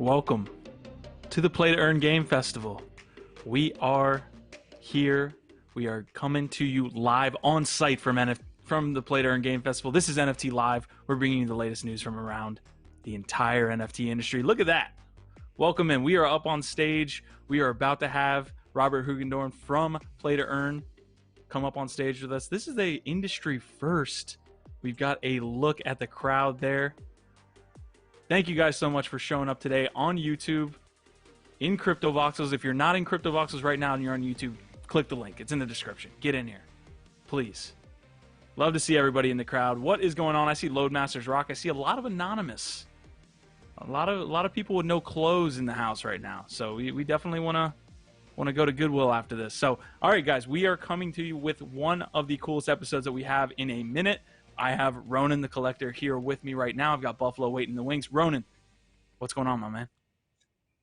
welcome to the Play to Earn Game Festival. We are here. We are coming to you live on site from the Play to Earn Game Festival. This is NFT Live. We're bringing you the latest news from around the entire NFT industry. Look at that. Welcome in. We are up on stage. We are about to have Robert Hugendorn from Play to Earn come up on stage with us. This is a industry first. We've got a look at the crowd there. Thank you guys so much for showing up today on YouTube in CryptoVoxels. If you're not in CryptoVoxels right now and you're on YouTube, click the link. It's in the description. Get in here, please. Love to see everybody in the crowd. What is going on? I see Loadmasters Rock. I see a lot of anonymous. A lot of people with no clothes in the house right now. So we definitely want to go to Goodwill after this. So, all right, guys, we are coming to you with one of the coolest episodes that we have in a minute. I have Ronan the Collector here with me right now. I've got Buffalo waiting in the wings. Ronan, what's going on, my man?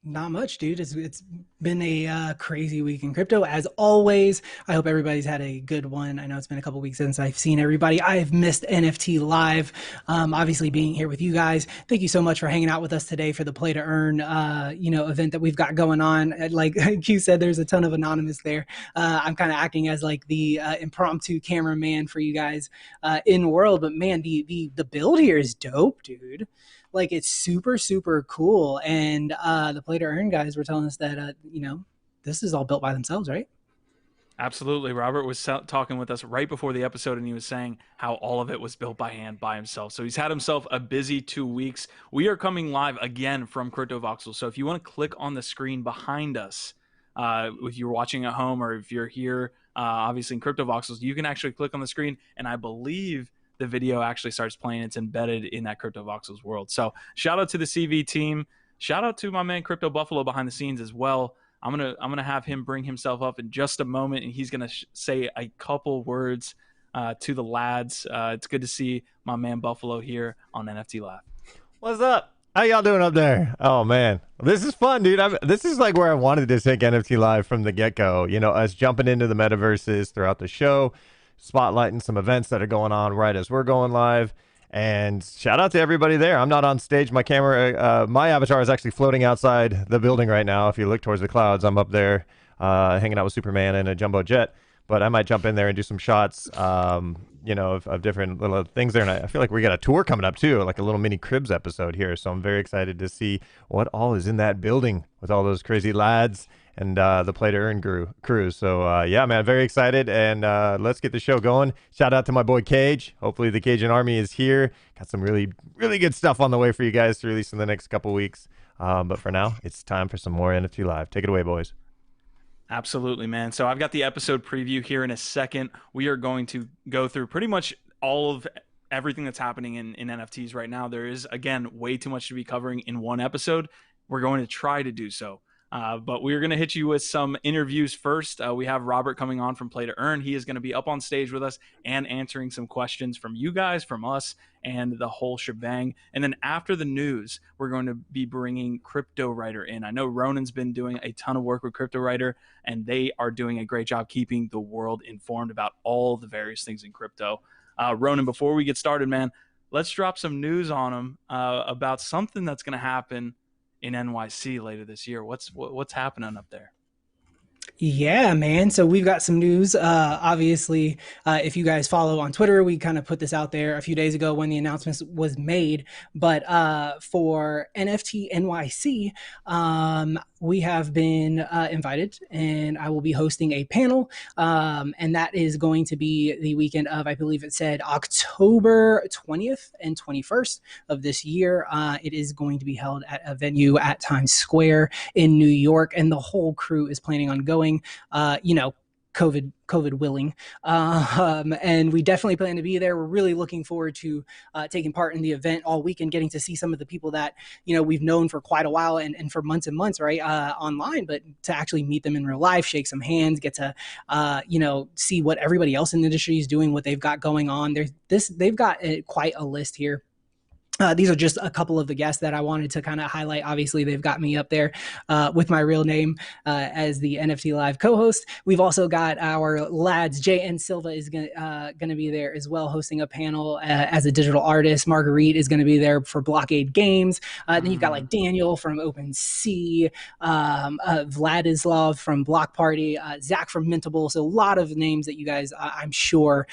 Not much, dude. It's been a crazy week in crypto, as always. I hope everybody's had a good one. I know it's been a couple weeks since I've seen everybody. I've missed NFT Live, obviously being here with you guys. Thank you so much for hanging out with us today for the Play to Earn, event that we've got going on. Like Q said, there's a ton of anonymous there. I'm kind of acting as like the impromptu cameraman for you guys in world. But man, the build here is dope, dude. Like, it's super, super cool. And the Play to Earn guys were telling us that, this is all built by themselves, right? Absolutely. Robert was talking with us right before the episode, and he was saying how all of it was built by hand by himself. So he's had himself a busy 2 weeks. We are coming live again from CryptoVoxels. So if you want to click on the screen behind us, if you're watching at home or if you're here, obviously in CryptoVoxels, you can actually click on the screen, and I believe the video actually starts playing. It's embedded in that CryptoVoxels world. So shout out to the CV team. Shout out to my man Crypto Buffalo behind the scenes as well. I'm gonna have him bring himself up in just a moment, and he's gonna say a couple words to the lads. It's good to see my man Buffalo here on NFT Live. What's up? How y'all doing up there? Oh man, this is fun, dude. This is like where I wanted to take NFT Live from the get-go. You know, us jumping into the metaverses throughout the show, spotlighting some events that are going on right as we're going live. And shout out to everybody there. I'm not on stage. My camera, my avatar is actually floating outside the building right now. If you look towards the clouds, I'm up there hanging out with Superman in a jumbo jet. But I might jump in there and do some shots, of different little things there. And I feel like we got a tour coming up too, like a little mini Cribs episode here. So I'm very excited to see what all is in that building with all those crazy lads and the Play to Earn crew. So yeah, man, very excited, and let's get the show going. Shout out to my boy Cage. Hopefully the Cajun Army is here. Got some really, really good stuff on the way for you guys to release in the next couple weeks. But for now, it's time for some more NFT Live. Take it away, boys. Absolutely, man. So I've got the episode preview here in a second. We are going to go through pretty much all of everything that's happening in NFTs right now. There is, again, way too much to be covering in one episode. We're going to try to do so. But we're going to hit you with some interviews first. We have Robert coming on from Play to Earn. He is going to be up on stage with us and answering some questions from you guys, from us, and the whole shebang. And then after the news, we're going to be bringing CryptoWriter in. I know Ronan's been doing a ton of work with CryptoWriter, and they are doing a great job keeping the world informed about all the various things in crypto. Ronan, before we get started, man, let's drop some news on them about something that's going to happen in NYC later this year. What's happening up there? Yeah, man. So we've got some news. Obviously, if you guys follow on Twitter, we kind of put this out there a few days ago when the announcement was made. But for NFT NYC, we have been invited, and I will be hosting a panel. And that is going to be the weekend of, I believe it said, October 20th and 21st of this year. It is going to be held at a venue at Times Square in New York, and the whole crew is planning on going, COVID willing. And we definitely plan to be there. We're really looking forward to taking part in the event all week and getting to see some of the people that, we've known for quite a while and for months and months, right, online, but to actually meet them in real life, shake some hands, get to, see what everybody else in the industry is doing, what they've got going on. They've got quite a list here These are just a couple of the guests that I wanted to kind of highlight. Obviously, they've got me up there with my real name as the NFT Live co-host. We've also got our lads. J.N. Silva is going to be there as well, hosting a panel as a digital artist. Marguerite is going to be there for Blockade Games. Then you've got like Daniel from OpenSea, Vladislav from Block Party, Zach from Mintable. So a lot of names that you guys, I'm sure,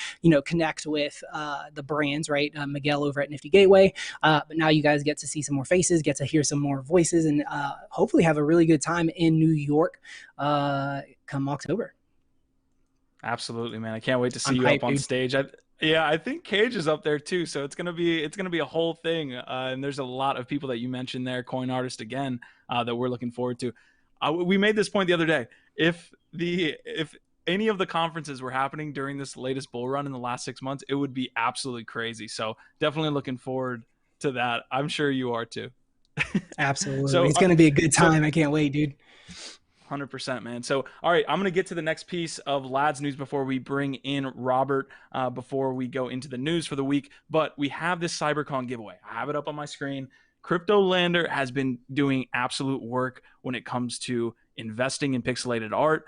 connect with the brands, right? Miguel over at Nifty Gateway. But now you guys get to see some more faces, get to hear some more voices, and hopefully have a really good time in New York come October. Absolutely, man! I can't wait to see you up on stage. I think Cage is up there too, so it's gonna be a whole thing. And there's a lot of people that you mentioned there, Coin Artist again, that we're looking forward to. We made this point the other day. If any of the conferences were happening during this latest bull run in the last 6 months, it would be absolutely crazy. So definitely looking forward to that. I'm sure you are too. Absolutely. So it's going to be a good time. I can't wait, dude. 100%, man. So, all right, I'm going to get to the next piece of Lads news before we bring in Robert, before we go into the news for the week. But we have this CyberCon giveaway. I have it up on my screen. CryptoLander has been doing absolute work when it comes to investing in pixelated art.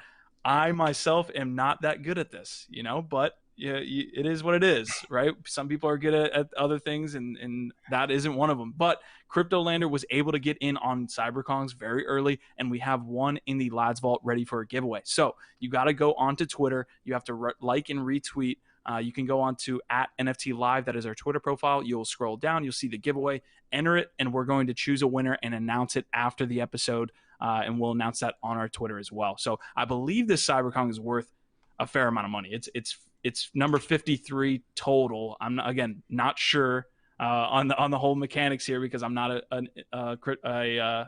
I myself am not that good at this, but it is what it is, right? Some people are good at other things, and that isn't one of them. But CryptoLander was able to get in on CyberCons very early, and we have one in the Lads Vault ready for a giveaway. So you got to go onto Twitter. You have to like and retweet. You can go on to @NFT Live. That is our Twitter profile. You'll scroll down. You'll see the giveaway. Enter it, and we're going to choose a winner and announce it after the episode. And we'll announce that on our Twitter as well. So I believe this CyberCon is worth a fair amount of money. It's number 53 total. I'm not sure on the whole mechanics here, because I'm not a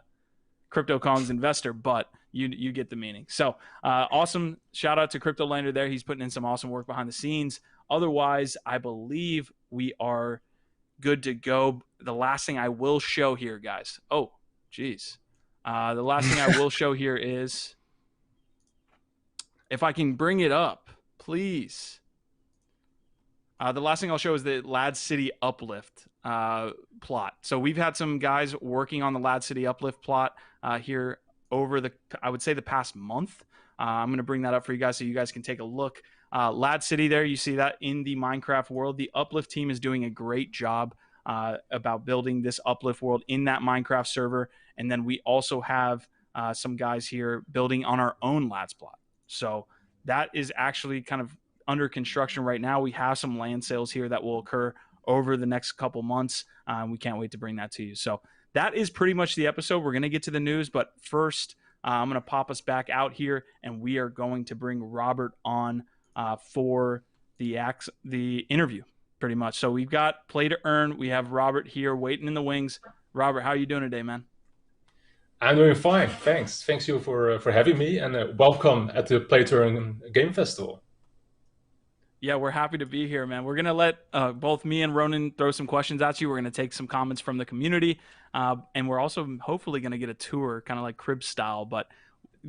CryptoCons investor, but you get the meaning. So awesome. Shout out to CryptoLander there. He's putting in some awesome work behind the scenes. Otherwise, I believe we are good to go. The last thing I will show here, guys. Oh, geez. The last thing I will show here is, if I can bring it up, please. The last thing I'll show is the Lad City Uplift plot. So we've had some guys working on the Lad City Uplift plot here over I would say the past month. I'm going to bring that up for you guys so you guys can take a look. Lad City there, you see that in the Minecraft world. The Uplift team is doing a great job about building this Uplift world in that Minecraft server. And then we also have some guys here building on our own Lads plot. So that is actually kind of under construction right now. We have some land sales here that will occur over the next couple months. We can't wait to bring that to you. So that is pretty much the episode. We're going to get to the news, but first I'm going to pop us back out here, and we are going to bring Robert on for the interview pretty much. So we've got Play to Earn. We have Robert here waiting in the wings. Robert, how are you doing today, man? I'm doing fine, thanks. Thanks you for having me, and welcome at the Play to Earn Game Festival. Yeah, we're happy to be here, man. We're going to let both me and Ronan throw some questions at you. We're going to take some comments from the community, and we're also hopefully going to get a tour, kind of like crib style. But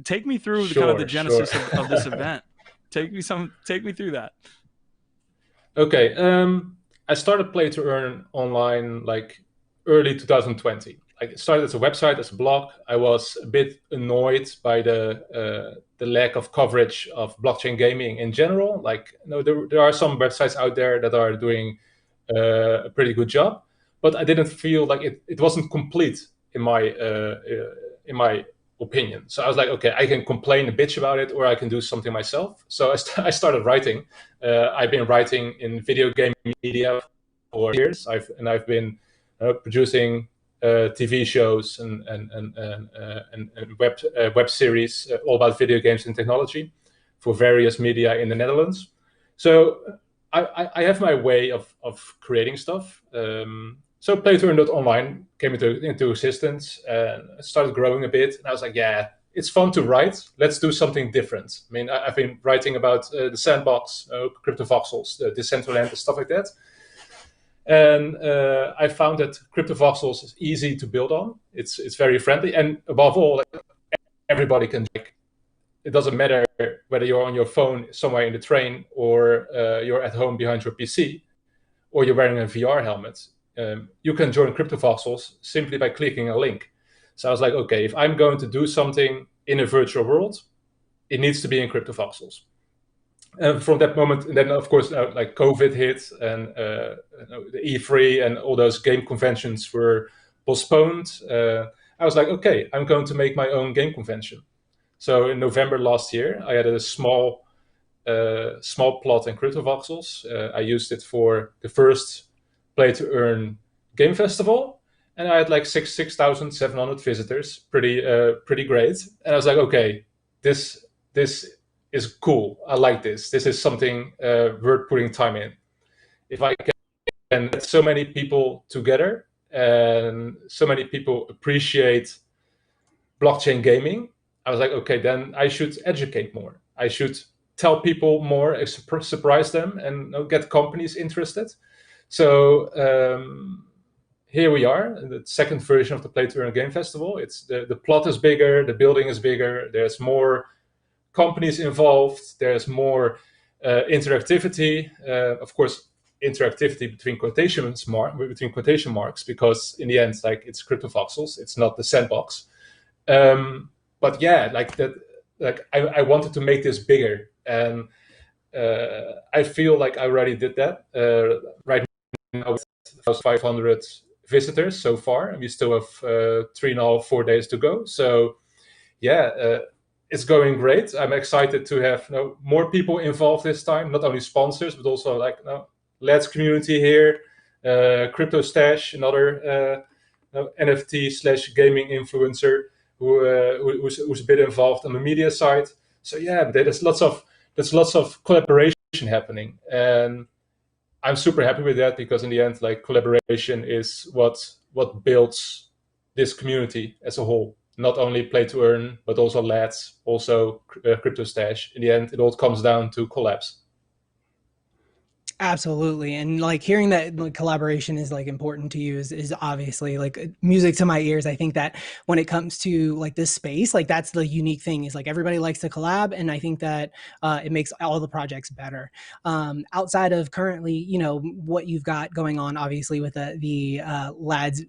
take me through kind of the genesis of this event. Take me through that. Okay, I started Play to Earn online like early 2020. It started as a website, as a blog. I was a bit annoyed by the lack of coverage of blockchain gaming in general. There are some websites out there that are doing a pretty good job, but I didn't feel like it wasn't complete in my opinion. So I was like, okay, I can complain a bitch about it, or I can do something myself. So I started writing. I've been writing in video game media for years. I've been producing TV shows and web series all about video games and technology for various media in the Netherlands. So I have my way of creating stuff. So PlayToEarn.online came into existence and started growing a bit. And I was like, yeah, it's fun to write. Let's do something different. I mean, I've been writing about the sandbox, CryptoVoxels, the Decentraland, stuff like that. And I found that CryptoVoxels is easy to build on. It's very friendly, and above all, everybody can. It doesn't matter whether you're on your phone somewhere in the train, or you're at home behind your PC, or you're wearing a VR helmet. you can join CryptoVoxels simply by clicking a link. So I was like, okay, if I'm going to do something in a virtual world, it needs to be in CryptoVoxels. And from that moment, and then of course, like COVID hit, and the E3 and all those game conventions were postponed. I was like, okay, I'm going to make my own game convention. So in November last year, I had a small plot in CryptoVoxels. I used it for the first play to earn game festival, and I had like 6,700 visitors. Pretty great. And I was like, okay, this is cool. I like this. This is something worth putting time in. If I can get so many people together and so many people appreciate blockchain gaming, I was like, okay, then I should educate more. I should tell people more, surprise them, and get companies interested. So here we are, the second version of the Play to Earn Game Festival. It's the plot is bigger, the building is bigger, there's more companies involved, there's more interactivity. Of course, interactivity between quotation marks, because in the end, like, it's CryptoVoxels, it's not the sandbox. But yeah, like that. Like I wanted to make this bigger, and I feel like I already did that. Right now, with 1,500 visitors so far, and we still have 3.5, 4 days to go. So yeah, it's going great. I'm excited to have more people involved this time, not only sponsors, but also like Let's community here, Crypto Stash, another NFT/gaming influencer who's a bit involved on the media side. So yeah, there's lots of collaboration happening, and I'm super happy with that, because in the end, like, collaboration is what builds this community as a whole. Not only Play to Earn, but also Let's, also Crypto Stash. In the end, it all comes down to collabs. Absolutely. And like hearing that like, collaboration is like important to you is obviously like music to my ears. I think that when it comes to like this space, like that's the unique thing, is like everybody likes to collab. And I think that it makes all the projects better. Outside of currently, what you've got going on, obviously with the Lads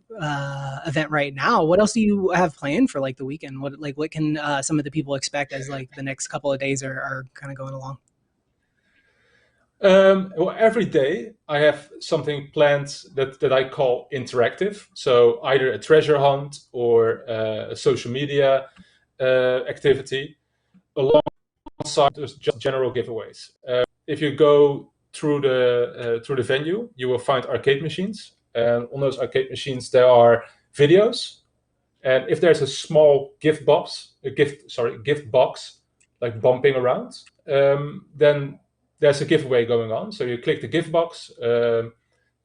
event right now, what else do you have planned for like the weekend? What can some of the people expect as like the next couple of days are kind of going along? Well, every day I have something planned that I call interactive. So either a treasure hunt or a social media activity, alongside just general giveaways. If you go through the venue, you will find arcade machines, and on those arcade machines there are videos. And if there's a small gift box like bumping around, then there's a giveaway going on. So you click the gift box, there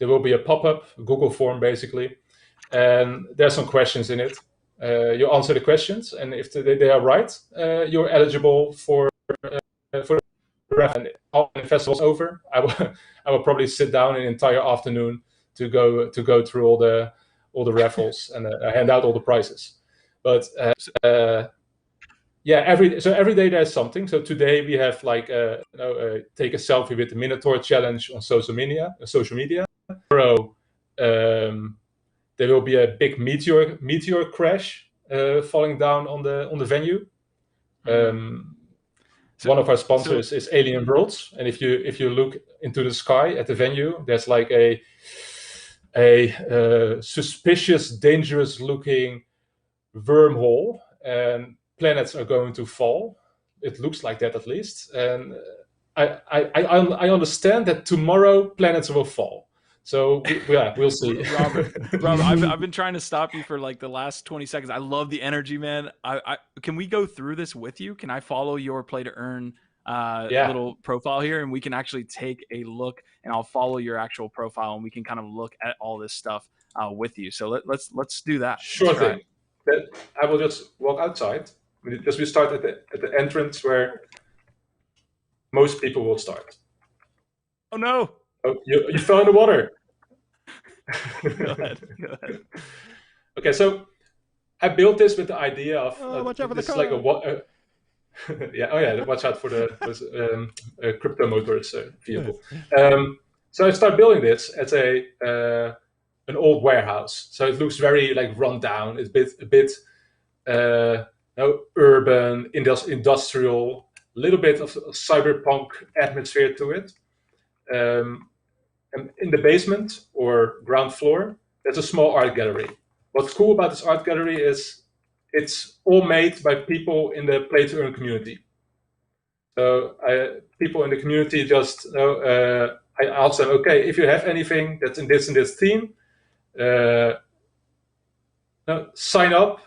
will be a pop-up, Google form basically, and there's some questions in it. You answer the questions, and if they are right, you're eligible for the raffle. And all the festival's over, I will probably sit down an entire afternoon to go through all the raffles and hand out all the prizes. But yeah, every day there's something. So today we have like take a selfie with the Minotaur challenge on social media. Tomorrow there will be a big meteor crash falling down on the venue. One of our sponsors is Alien Worlds, and if you look into the sky at the venue, there's like a suspicious, dangerous looking wormhole, and planets are going to fall. It looks like that, at least. And I understand that tomorrow planets will fall. So we'll see. Robert, I've been trying to stop you for like the last 20 seconds. I love the energy, man. Can we go through this with you? Can I follow your Play to Earn little profile here, and we can actually take a look, and I'll follow your actual profile, and we can kind of look at all this stuff with you. So let's do that. Sure thing. I will just walk outside. Because we start at the entrance where most people will start. Oh no! Oh, you fell in the water. Go ahead. Okay, so I built this with the idea of watch out for this the is like watch out for the crypto motors vehicle. So I start building this as a an old warehouse. So it looks very like run down. It's a bit urban, industrial, a little bit of a cyberpunk atmosphere to it. And in the basement or ground floor, there's a small art gallery. What's cool about this art gallery is it's all made by people in the play to earn community. So people in the community just, I asked them, okay, if you have anything that's in this theme, sign up,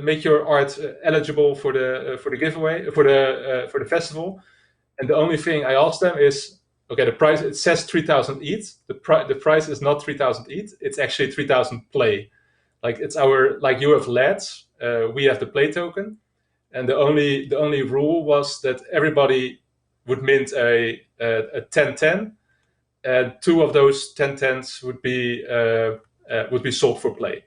make your art eligible for the giveaway, for the festival. And the only thing I asked them is, okay, the price, it says 3,000 ETH. The price is not 3,000 ETH. It's actually 3,000 play. Like it's our, like you have LEDs, we have the play token. And the only rule was that everybody would mint a 1010, and 2 of those 1010s would be sold for play.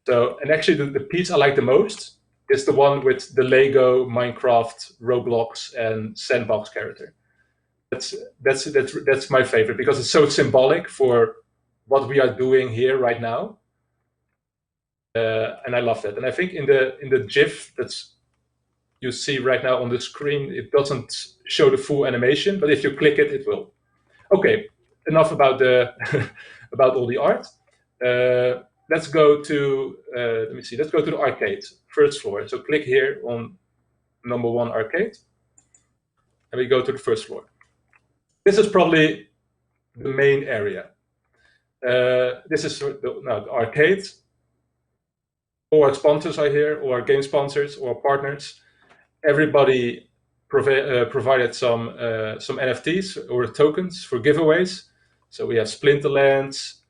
So, and actually the piece I like the most is the one with the Lego, Minecraft, Roblox, and Sandbox character. That's my favorite because it's so symbolic for what we are doing here right now, and I love that. And I think in the GIF that's you see right now on the screen, it doesn't show the full animation, but if you click it, it will. Okay, enough about the about all the art. Let's go to let me see. Let's go to the arcade, first floor. So click here on number 1 arcade, and we go to the first floor. This is probably the main area. This is the arcade. All our sponsors are here, all our game sponsors, all our partners. Everybody provided some NFTs or tokens for giveaways. So we have Splinterlands,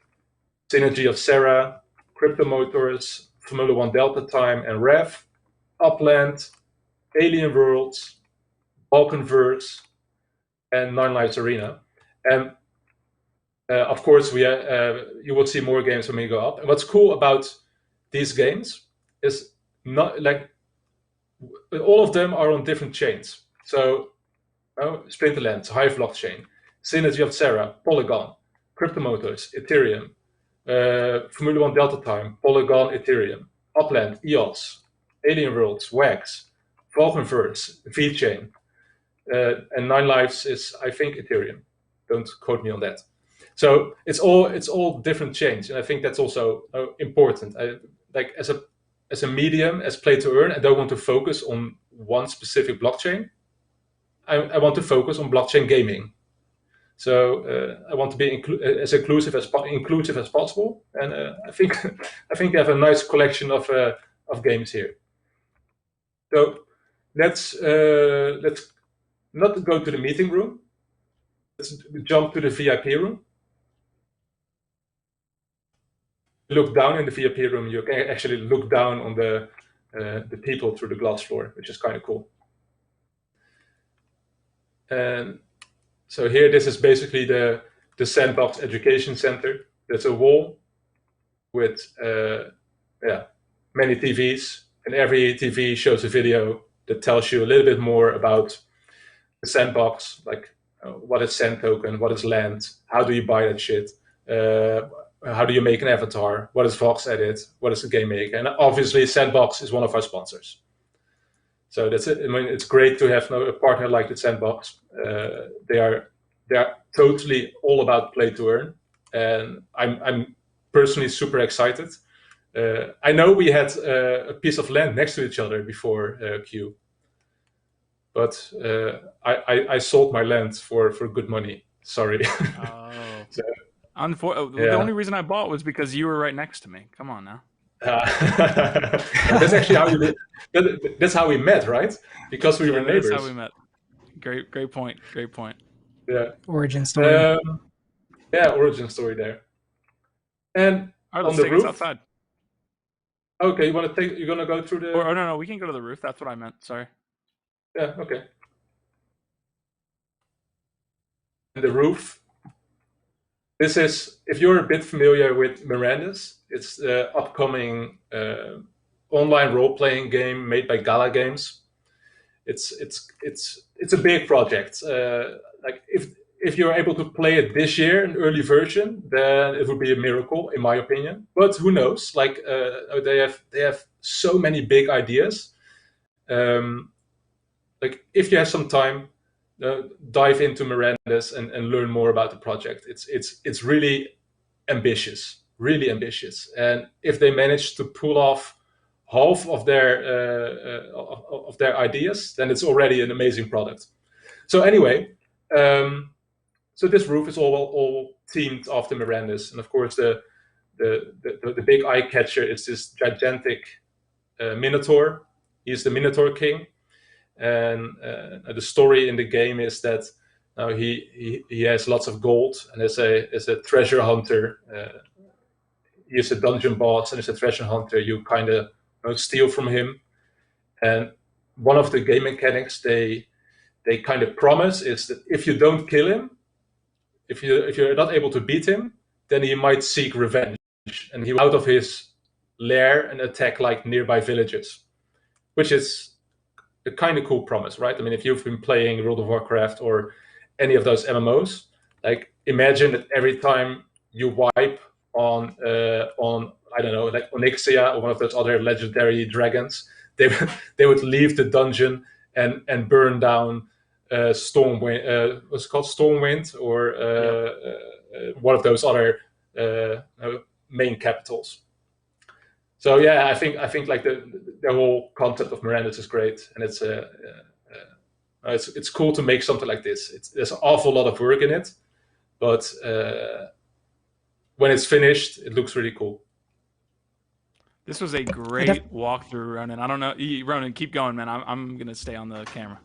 Synergy of Sarah, Crypto Motors, Formula 1 Delta Time and Rev, Upland, Alien Worlds, Balkanverse, and Nine Lives Arena. And of course, you will see more games when we go up. And what's cool about these games is not like all of them are on different chains. So Splinterlands, Hive blockchain, Synergy of Sarah, Polygon, Crypto Motors, Ethereum, Formula 1 Delta Time, Polygon, Ethereum, Upland, EOS, Alien Worlds, WAX, Valkenverse, VeChain, and Nine Lives is, I think, Ethereum. Don't quote me on that. So it's all different chains, and I think that's also important. Like as a medium, as play to earn, I don't want to focus on one specific blockchain. I want to focus on blockchain gaming. So I want to be as inclusive as possible, and I think I have a nice collection of games here. So let's not go to the meeting room. Let's jump to the VIP room. Look down in the VIP room. You can actually look down on the people through the glass floor, which is kind of cool. And so here, this is basically the Sandbox Education Center. There's a wall with many TVs, and every TV shows a video that tells you a little bit more about the sandbox, like what is Sand Token, what is land, how do you buy that shit, how do you make an avatar, what is Vox Edit, what is a game maker, and obviously Sandbox is one of our sponsors. So that's it. I mean, it's great to have a partner like the Sandbox. They are totally all about play to earn, and I'm personally super excited. I know we had a piece of land next to each other before Q, but I sold my land for good money. Sorry. Oh. The only reason I bought was because you were right next to me. Come on now. That's actually how that's how we met, right? Because we were neighbors. That's how we met. Great point. Yeah. Origin story. Origin story there. And all right, on the roof. Outside. Okay, you're gonna go through the. Or no, we can go to the roof. That's what I meant. Sorry. Yeah. Okay. And the roof. This is, if you're a bit familiar with Miranda's, it's the upcoming online role-playing game made by Gala Games. It's a big project. Like if if you're able to play it this year, an early version, then it would be a miracle, in my opinion. But who knows? Like they have so many big ideas. Like if you have some time, dive into Miranda's and learn more about the project. It's really ambitious, really ambitious. And if they manage to pull off half of their ideas, then it's already an amazing product. So anyway, so this roof is all themed after Miranda's, and of course the big eye catcher is this gigantic Minotaur. He's the Minotaur King, and the story in the game is that now he has lots of gold and is a treasure hunter. He is a dungeon boss and is a treasure hunter. You kind of steal from him, and one of the game mechanics they kind of promise is that if you don't kill him, if you're not able to beat him, then he might seek revenge and he will out of his lair and attack like nearby villages, which is a kind of cool promise, right? I mean, if you've been playing World of Warcraft or any of those MMOs, like imagine that every time you wipe on I don't know, like Onyxia or one of those other legendary dragons, they would leave the dungeon and burn down Stormwind, what's it called, Stormwind, or one of those other main capitals. So yeah, I think like the whole concept of Miranda's is great, and it's cool to make something like this. There's an awful lot of work in it, but when it's finished, it looks really cool. This was a great walkthrough, Ronan. I don't know, Ronan, keep going, man. I'm gonna stay on the camera.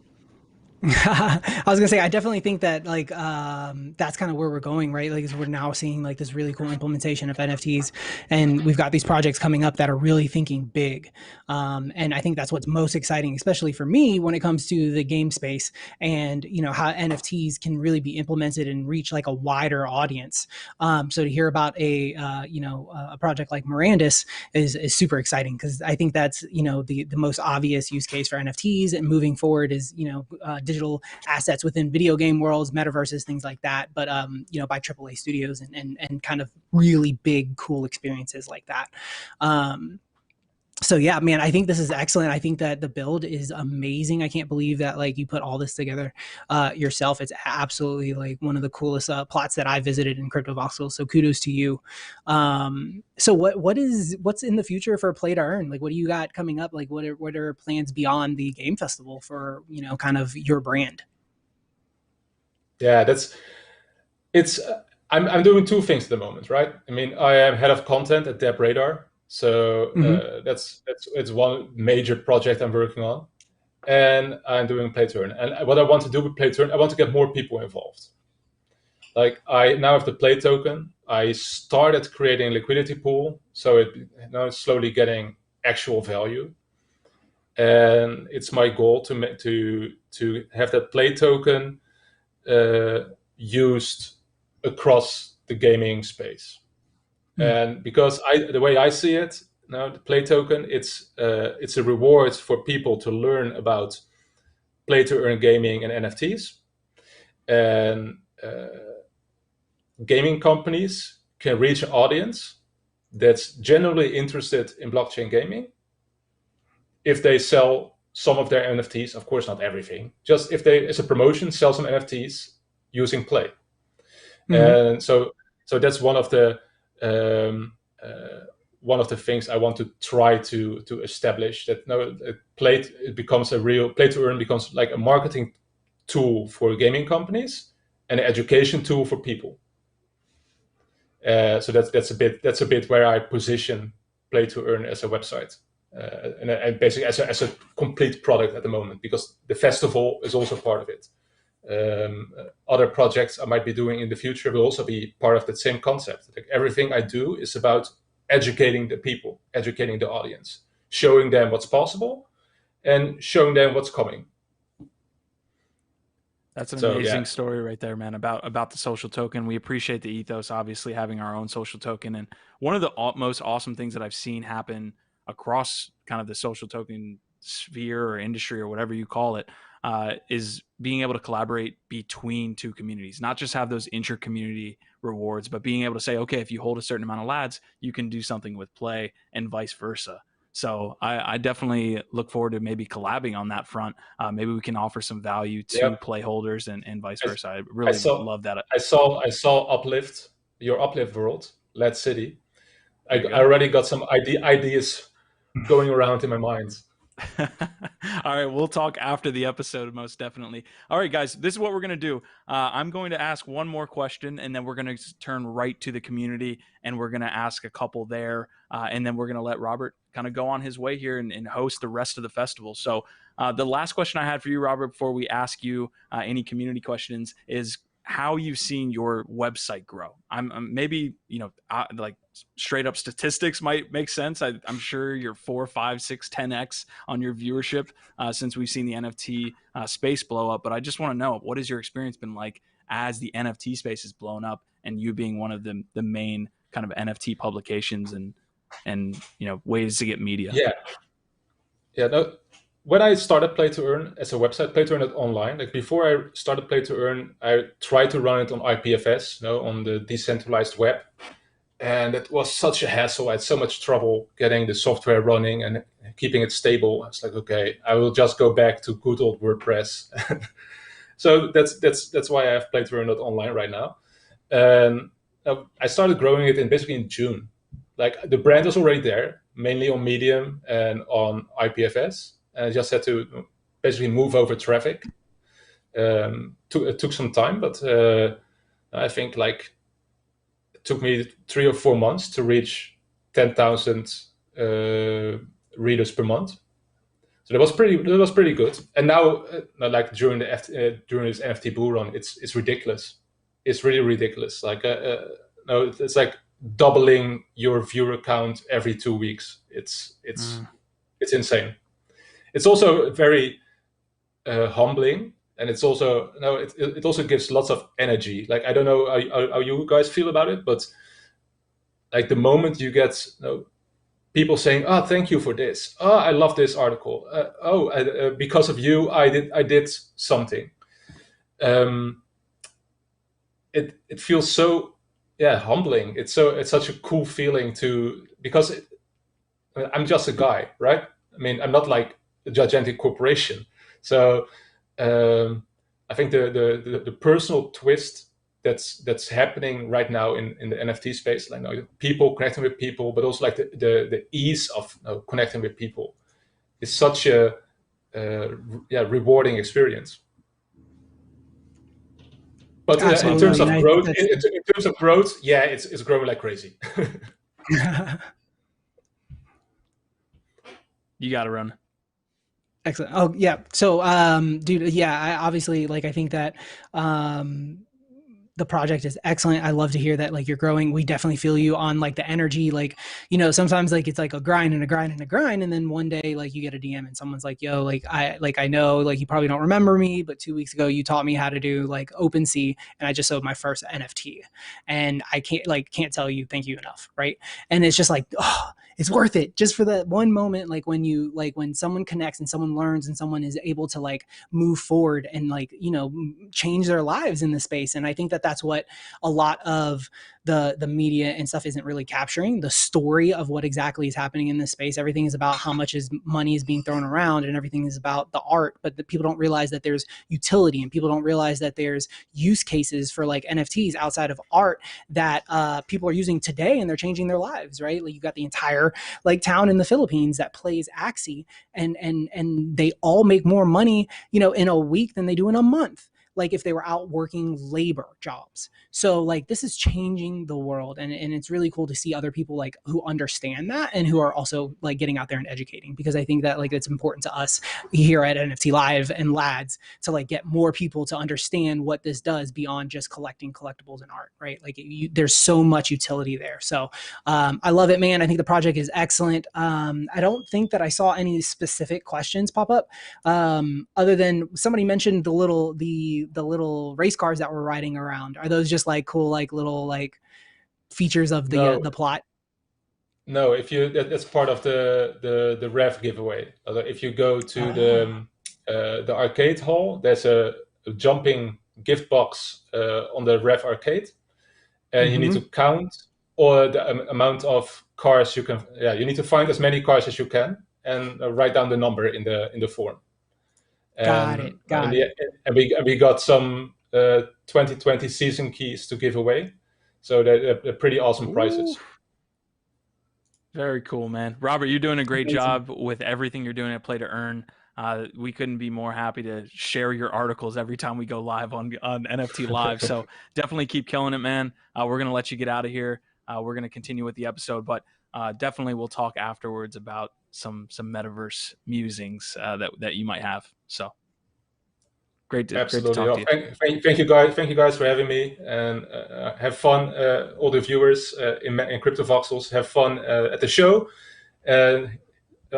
I was gonna say, I definitely think that like that's kind of where we're going, right? Like, is we're now seeing like this really cool implementation of NFTs, and we've got these projects coming up that are really thinking big. And I think that's what's most exciting, especially for me when it comes to the game space, and how NFTs can really be implemented and reach like a wider audience. So to hear about a project like Miranda's is super exciting, because I think that's the most obvious use case for NFTs, and moving forward is digital assets within video game worlds, metaverses, things like that, but by AAA studios and kind of really big, cool experiences like that. So yeah, man, I think this is excellent. I think that the build is amazing. I can't believe that like you put all this together yourself. It's absolutely like one of the coolest plots that I visited in CryptoVoxels. So kudos to you. So what's in the future for Play to Earn? Like, what do you got coming up? Like, what are plans beyond the game festival for kind of your brand? Yeah, I'm doing two things at the moment, right? I mean, I am head of content at Deb Radar. So that's one major project I'm working on, and I'm doing Play to Earn. And what I want to do with Play to Earn, I want to get more people involved. Like, I now have the Play token. I started creating a liquidity pool, so now it's slowly getting actual value. And it's my goal to have that Play token used across the gaming space. And because the way I see it now, the Play token, it's a reward for people to learn about Play to Earn gaming and NFTs. And gaming companies can reach an audience that's generally interested in blockchain gaming if they sell some of their NFTs. Of course, not everything. Just if they, as a promotion, sell some NFTs using Play. And so that's one of the things I want to try to establish, that Play to Earn becomes like a marketing tool for gaming companies and an education tool for people. So that's a bit where I position Play to Earn as a website, and basically as a complete product at the moment, because the festival is also part of it. Other projects I might be doing in the future will also be part of that same concept. Like, everything I do is about educating the people, educating the audience, showing them what's possible and showing them what's coming. That's an amazing story right there, man, about the social token. We appreciate the ethos, obviously, having our own social token. And one of the most awesome things that I've seen happen across kind of the social token sphere or industry or whatever you call it, is being able to collaborate between two communities, not just have those inter-community rewards, but being able to say, okay, if you hold a certain amount of lads, you can do something with play and vice versa. So I definitely look forward to maybe collabing on that front. Maybe we can offer some value to play holders and vice versa. I really love that. I saw Uplift, your Uplift world, Lad City. I already got some ideas going around in my mind. All right, we'll talk after the episode, most definitely. All right, guys, this is what we're going to do. I'm going to ask one more question, and then we're going to turn right to the community, and we're going to ask a couple there, and then we're going to let Robert kind of go on his way here and host the rest of the festival. So the last question I had for you, Robert, before we ask you any community questions is how you've seen your website grow. I'm maybe, like straight up statistics might make sense. I'm sure you're 4, 5, 6, 10x on your viewership since we've seen the NFT space blow up. But I just want to know, what has your experience been like as the NFT space has blown up and you being one of the main kind of NFT publications and ways to get media? No. When I started Play to Earn as a website, Play to Earn it online, like before I started Play to Earn, I tried to run it on IPFS, on the decentralized web. And it was such a hassle. I had so much trouble getting the software running and keeping it stable. I was like, okay, I will just go back to good old WordPress. So that's why I have Play to Earn it online right now. I started growing it basically in June. Like the brand was already there, mainly on Medium and on IPFS. And I just had to basically move over traffic. It took some time, but I think like it took me 3 or 4 months to reach 10,000 readers per month. So that was pretty good. And now, like during this NFT bull run, it's ridiculous. It's really ridiculous. Like it's like doubling your viewer count every 2 weeks. It's insane. It's also very humbling, and it's also it also gives lots of energy. Like I don't know how you guys feel about it, but like the moment you get people saying, "Oh, thank you for this. Oh, I love this article. Because of you, I did something." It feels so humbling. It's such a cool feeling because I'm just a guy, right? I mean, I'm not like a gigantic corporation. So I think the personal twist that's happening right now in the NFT space, like people connecting with people, but also like the ease of connecting with people is such a rewarding experience. But in terms of growth, it's growing like crazy. You got to run. Excellent. Oh yeah. So, dude, I obviously I think that, the project is excellent. I love to hear that you're growing. We definitely feel you on the energy. Sometimes it's like a grind and a grind and a grind. And then one day, you get a DM and someone's like, yo, I know, you probably don't remember me, but 2 weeks ago you taught me how to do OpenSea and I just sold my first NFT. And I can't tell you thank you enough. Right. And it's just it's worth it just for that one moment. When someone connects and someone learns and someone is able to move forward and change their lives in the space. And I think that that's what a lot of the media and stuff isn't really capturing, the story of what exactly is happening in this space. Everything is about how much money is being thrown around and everything is about the art, but the people don't realize that there's utility and people don't realize that there's use cases for NFTs outside of art that people are using today and they're changing their lives, right? You got the entire town in the Philippines that plays Axie and they all make more money, in a week than they do in a month. If they were out working labor jobs. So this is changing the world. And it's really cool to see other people who understand that and who are also getting out there and educating, because I think that it's important to us here at NFT Live and Lads to get more people to understand what this does beyond just collecting collectibles and art, right? There's so much utility there. So I love it, man. I think the project is excellent. I don't think that I saw any specific questions pop up other than somebody mentioned the little race cars that were riding around. Are those just cool little features of the plot? No, that's part of the rev giveaway. If you go to the arcade hall, there's a jumping gift box on the Rev Arcade, and you need to count or the amount of cars you can. Yeah, you need to find as many cars as you can and write down the number in the form. Got it. Got it. And we got some 2020 season keys to give away, so they're pretty awesome prizes. Very cool, man. Robert, you're doing a great job with everything you're doing at Play to Earn. We couldn't be more happy to share your articles every time we go live on NFT Live. So definitely keep killing it, man. We're going to let you get out of here. We're going to continue with the episode, but definitely we'll talk afterwards about some metaverse musings that you might have. So great to talk to you. Thank you guys. Thank you guys for having me, and have fun, all the viewers in CryptoVoxels. Have fun at the show, and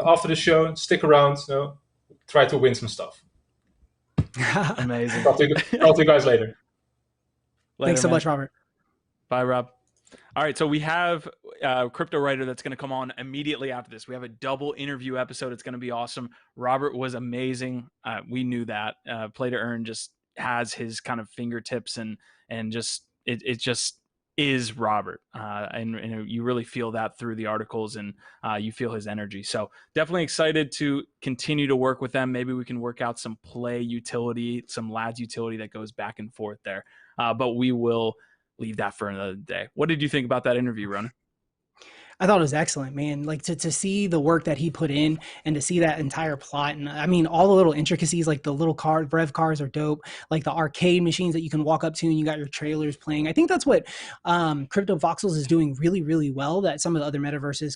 after the show, stick around. Try to win some stuff. Amazing. Talk to you guys later. Thanks so much, Robert. Bye, Rob. All right, so we have CryptoWriter that's going to come on immediately after this. We have a double interview episode. It's going to be awesome. Robert was amazing. We knew that. Play to Earn just has his kind of fingertips and just it just is Robert, and you really feel that through the articles, and you feel his energy. So definitely excited to continue to work with them. Maybe we can work out some play utility, some lads utility that goes back and forth there. But we will leave that for another day. What did you think about that interview, Ronan? I thought it was excellent, man. Like to see the work that he put in and to see that entire plot. And I mean, all the little intricacies, like the little Rev cars are dope. Like the arcade machines that you can walk up to and you got your trailers playing. I think that's what CryptoVoxels is doing really, really well, that some of the other metaverses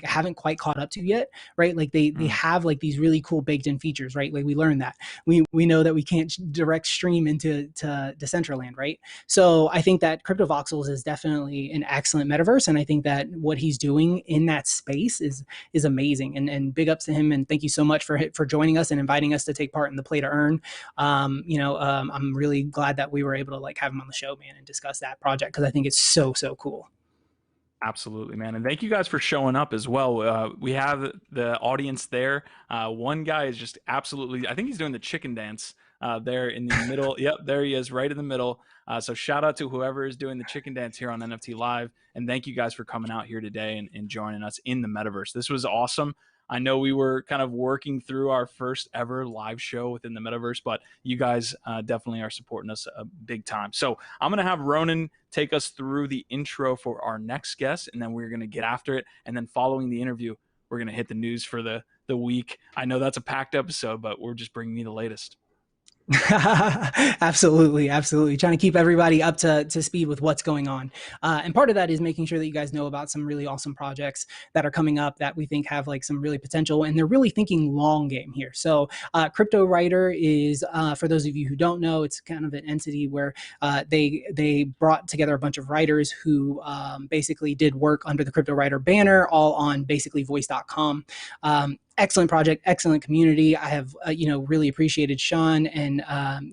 haven't quite caught up to yet, right? Like they have like these really cool baked in features, right? Like we learned that. We know that we can't direct stream into Decentraland, right? So I think that CryptoVoxels is definitely an excellent metaverse. And I think that what he's doing in that space is amazing, and big ups to him, and thank you so much for joining us and inviting us to take part in the Play to Earn. I'm really glad that we were able to have him on the show, man, and discuss that project, because I think it's so cool. Absolutely, man. And thank you guys for showing up as well. We have the audience there. One guy is just absolutely, I think he's doing the chicken dance there in the middle. Yep, there he is, right in the middle. So shout out to whoever is doing the chicken dance here on NFT Live. And thank you guys for coming out here today and joining us in the metaverse. This was awesome. I know we were kind of working through our first ever live show within the metaverse, but you guys definitely are supporting us big time. So I'm going to have Ronan take us through the intro for our next guest, and then we're going to get after it. And then following the interview, we're going to hit the news for the week. I know that's a packed episode, but we're just bringing you the latest. Absolutely trying to keep everybody up to speed with what's going on, and part of that is making sure that you guys know about some really awesome projects that are coming up that we think have some really potential, and they're really thinking long game here. So CryptoWriter is, for those of you who don't know, it's kind of an entity where they brought together a bunch of writers who basically did work under the CryptoWriter banner, all on basically voice.com. Excellent project, excellent community. I have, really appreciated Sean and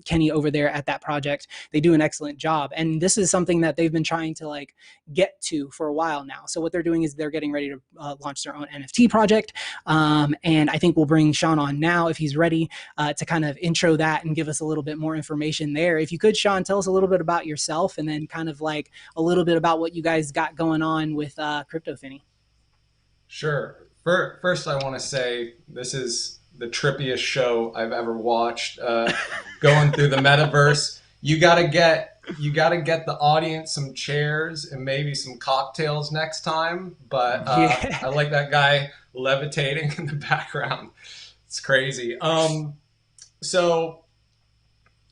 Kenny over there at that project. They do an excellent job. And this is something that they've been trying to get to for a while now. So what they're doing is they're getting ready to launch their own NFT project. And I think we'll bring Sean on now if he's ready to kind of intro that and give us a little bit more information there. If you could, Sean, tell us a little bit about yourself, and then kind of a little bit about what you guys got going on with CryptoFinny. Sure. First, I want to say this is the trippiest show I've ever watched. Going through the metaverse, you gotta get the audience some chairs and maybe some cocktails next time. But I like that guy levitating in the background. It's crazy. So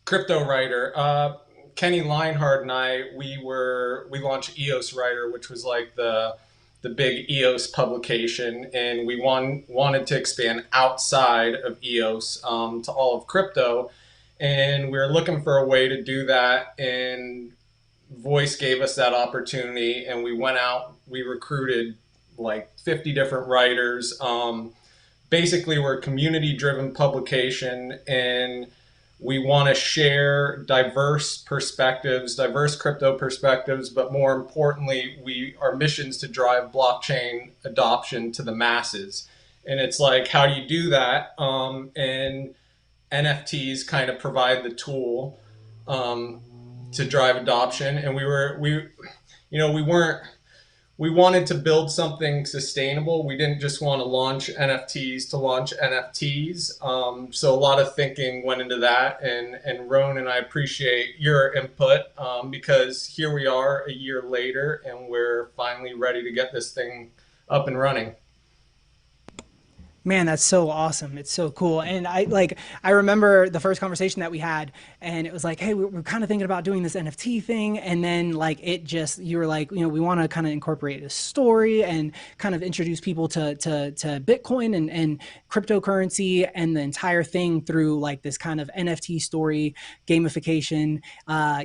CryptoWriter, Kenny Leinhardt and I, we launched EOS Writer, which was the big EOS publication, and we wanted to expand outside of EOS to all of crypto, and we were looking for a way to do that, and Voice gave us that opportunity, and we went out, we recruited 50 different writers. Basically, we're a community-driven publication, and we want to share diverse perspectives, diverse crypto perspectives, but more importantly, our mission is to drive blockchain adoption to the masses. And it's how do you do that? And NFTs kind of provide the tool to drive adoption. And we wanted to build something sustainable. We didn't just want to launch NFTs to launch NFTs. So a lot of thinking went into that. And Roan and I appreciate your input because here we are a year later and we're finally ready to get this thing up and running. Man, that's so awesome. It's so cool. And I remember the first conversation that we had, and it was like, hey, we're kind of thinking about doing this NFT thing. And then you were like, we want to kind of incorporate a story and kind of introduce people to Bitcoin and cryptocurrency and the entire thing through like this kind of NFT story gamification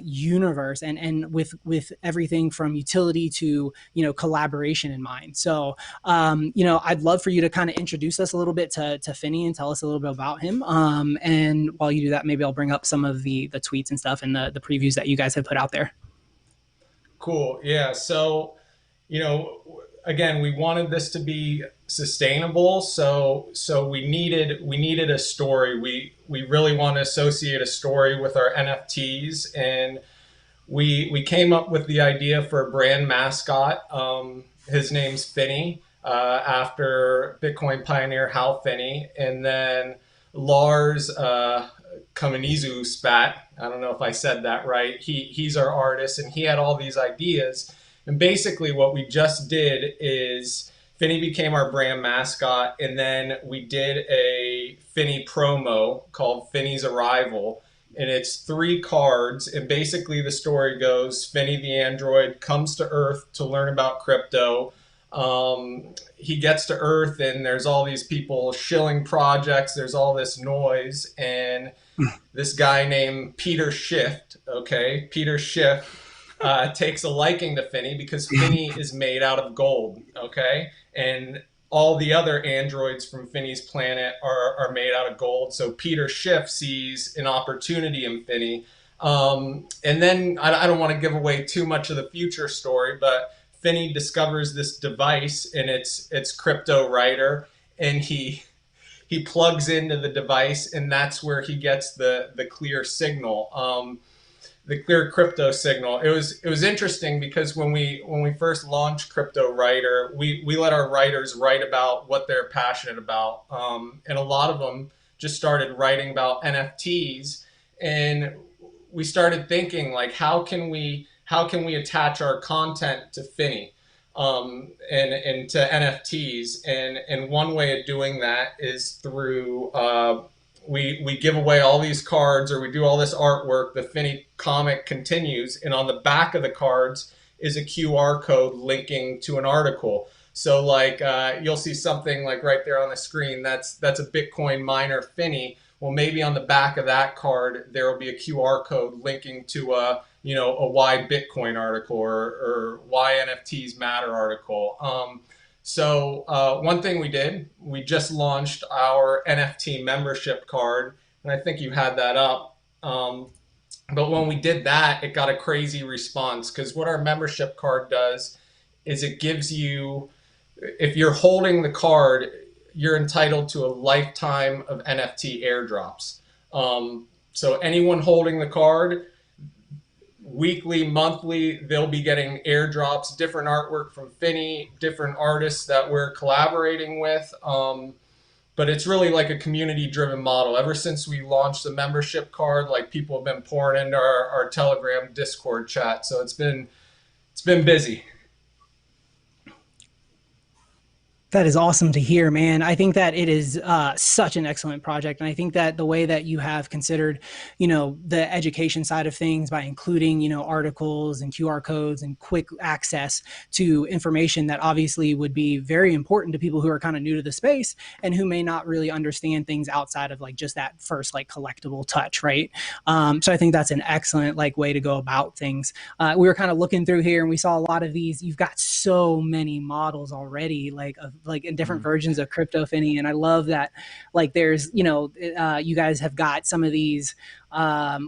universe and with everything from utility to, collaboration in mind. So, I'd love for you to kind of introduce us a little bit to Finney and tell us a little bit about him. And while you do that, maybe I'll bring up some of the tweets and stuff and the previews that you guys have put out there. Cool. Yeah. So, again, we wanted this to be sustainable. So we needed a story. We really want to associate a story with our NFTs. And we came up with the idea for a brand mascot. His name's Finney. After Bitcoin pioneer Hal Finney, and then Lars Kamenizu Spat. I don't know if I said that right. He's our artist, and he had all these ideas. And basically, what we just did is Finney became our brand mascot, and then we did a Finney promo called Finney's Arrival. And it's 3 cards, and basically the story goes: Finney the android comes to Earth to learn about crypto. He gets to Earth and there's all these people shilling projects. There's all this noise. And this guy named Peter Schiff, Peter Schiff, takes a liking to Finney because Finney is made out of gold. And all the other androids from Finney's planet are made out of gold. So Peter Schiff sees an opportunity in Finney. And then I don't want to give away too much of the future story, but Finney discovers this device, and it's CryPTOWRITER, and he plugs into the device, and that's where he gets the clear signal, the clear crypto signal. It was interesting because when we first launched CryPTOWRITER, we let our writers write about what they're passionate about, and a lot of them just started writing about NFTs, and we started thinking like, how can we attach our content to Finney and to NFTs? And one way of doing that is through we give away all these cards, or we do all this artwork. The Finney comic continues, and on the back of the cards is a QR code linking to an article. So like you'll see something like right there on the screen. That's a Bitcoin miner Finney. Well, maybe on the back of that card there will be a QR code linking to a why Bitcoin article or why NFTs matter article. So one thing we did, we just launched our NFT membership card, and I think you had that up. But when we did that, it got a crazy response, because what our membership card does is it gives you, if you're holding the card, you're entitled to a lifetime of NFT airdrops. So anyone holding the card, weekly, monthly, they'll be getting airdrops, different artwork from Finney, different artists that we're collaborating with. But it's really like a community-driven model. Ever since we launched the membership card, like people have been pouring into our Telegram Discord chat. So it's been busy. That is awesome to hear, man. I think that it is such an excellent project. And I think that the way that you have considered, the education side of things by including, articles and QR codes and quick access to information that obviously would be very important to people who are kind of new to the space and who may not really understand things outside of like just that first like collectible touch, right? So I think that's an excellent like way to go about things. We were kind of looking through here and we saw a lot of these. You've got so many models already, like in different versions of Crypto Finney. And I love that, like, there's, you guys have got some of these.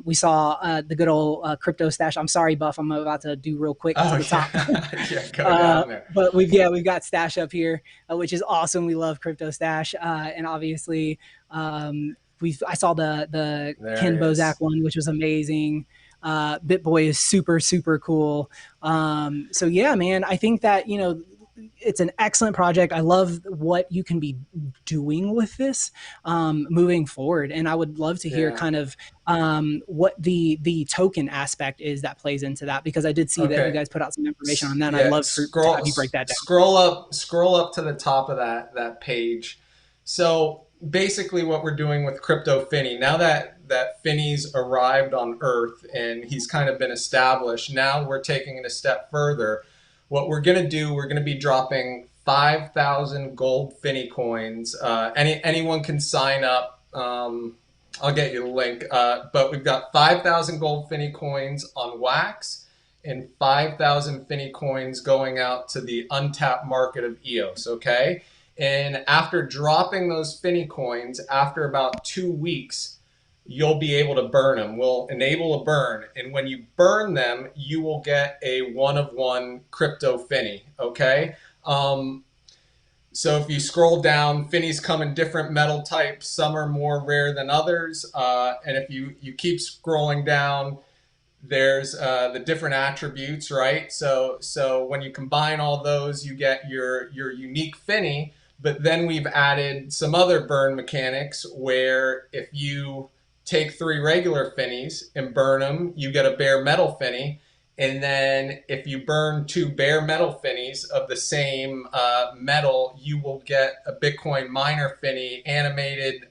We saw the good old crypto stash. I'm sorry, Buff, I'm about to do real quick to the top. Yeah, go down there. But we've got stash up here, which is awesome. We love crypto stash. And obviously, I saw the There Ken it is. Bozak one, which was amazing. BitBoy is super cool. So yeah, man, I think that, you know, it's an excellent project. I love what you can be doing with this moving forward, and I would love to hear kind of what the token aspect is that plays into that, because I did see that you guys put out some information on that. And I'd love to have you break that down. Scroll up to the top of that page. So basically, what we're doing with Crypto Finny, now that Finny's arrived on Earth and he's kind of been established, now we're taking it a step further. What we're going to do, we're going to be dropping 5,000 gold Finny coins. Anyone can sign up. I'll get you the link. But we've got 5,000 gold Finny coins on Wax and 5,000 Finny coins going out to the untapped market of EOS, okay? And after dropping those Finny coins, after about 2 weeks, you'll be able to burn them. We'll enable a burn. And when you burn them, you will get a 1-of-1 crypto Finny, okay? So if you scroll down, Finnies come in different metal types. Some are more rare than others. And if you keep scrolling down, there's the different attributes, right? So when you combine all those, you get your unique Finny. But then we've added some other burn mechanics where if you take 3 regular Finnies and burn them, you get a bare metal Finny. And then if you burn 2 bare metal Finnies of the same metal, you will get a Bitcoin miner Finny animated.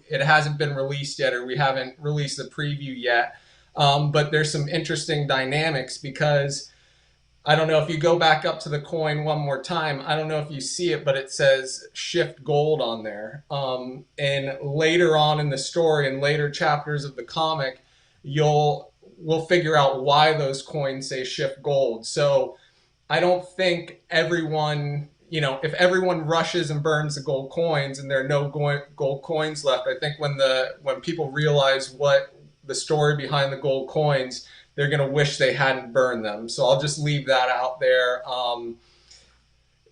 It hasn't been released yet, or we haven't released the preview yet. But there's some interesting dynamics, because I don't know if you go back up to the coin one more time, I don't know if you see it, but it says shift gold on there. And later on in the story, in later chapters of the comic, we'll figure out why those coins say shift gold. So I don't think everyone, you know, if everyone rushes and burns the gold coins and there are no gold coins left, I think when people realize what the story behind the gold coins, they're going to wish they hadn't burned them. So I'll just leave that out there.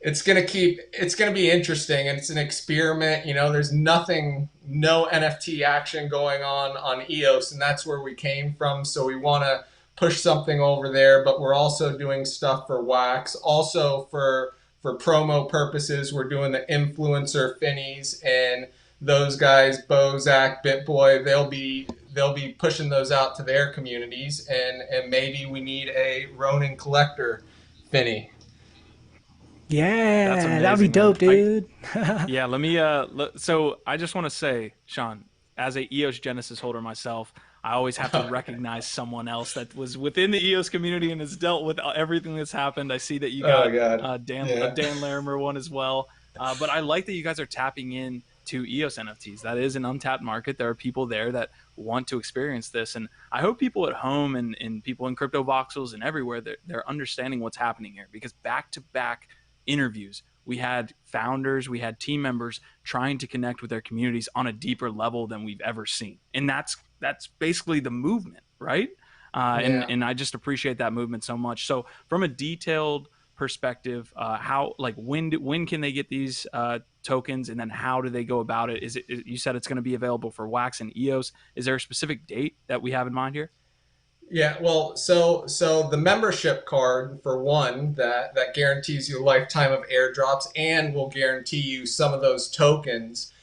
It's going to be interesting, and it's an experiment. You know, there's no NFT action going on EOS, and that's where we came from. So we want to push something over there, but we're also doing stuff for Wax. Also for promo purposes, we're doing the influencer Finnies, and those guys, Bozak, BitBoy, they'll be pushing those out to their communities, and maybe we need a Ronin collector Finny. Yeah, that would be dope, dude. Yeah, let me so I just want to say, Sean, as a EOS Genesis holder myself, I always have to recognize someone else that was within the EOS community and has dealt with everything that's happened. I see that you got a Dan Larimer one as well. But I like that you guys are tapping in to EOS NFTs. That is an untapped market. There are people there that want to experience this. And I hope people at home and people in CryPTOVOXELS and everywhere, they're understanding what's happening here, because back-to-back interviews, we had founders, we had team members trying to connect with their communities on a deeper level than we've ever seen. And that's basically the movement, right? And I just appreciate that movement so much. So from a detailed perspective, when can they get these tokens, and then how do they go about it? You said it's going to be available for Wax and EOS. Is there a specific date that we have in mind here? Yeah, well, so the membership card, for one, that guarantees you a lifetime of airdrops and will guarantee you some of those tokens.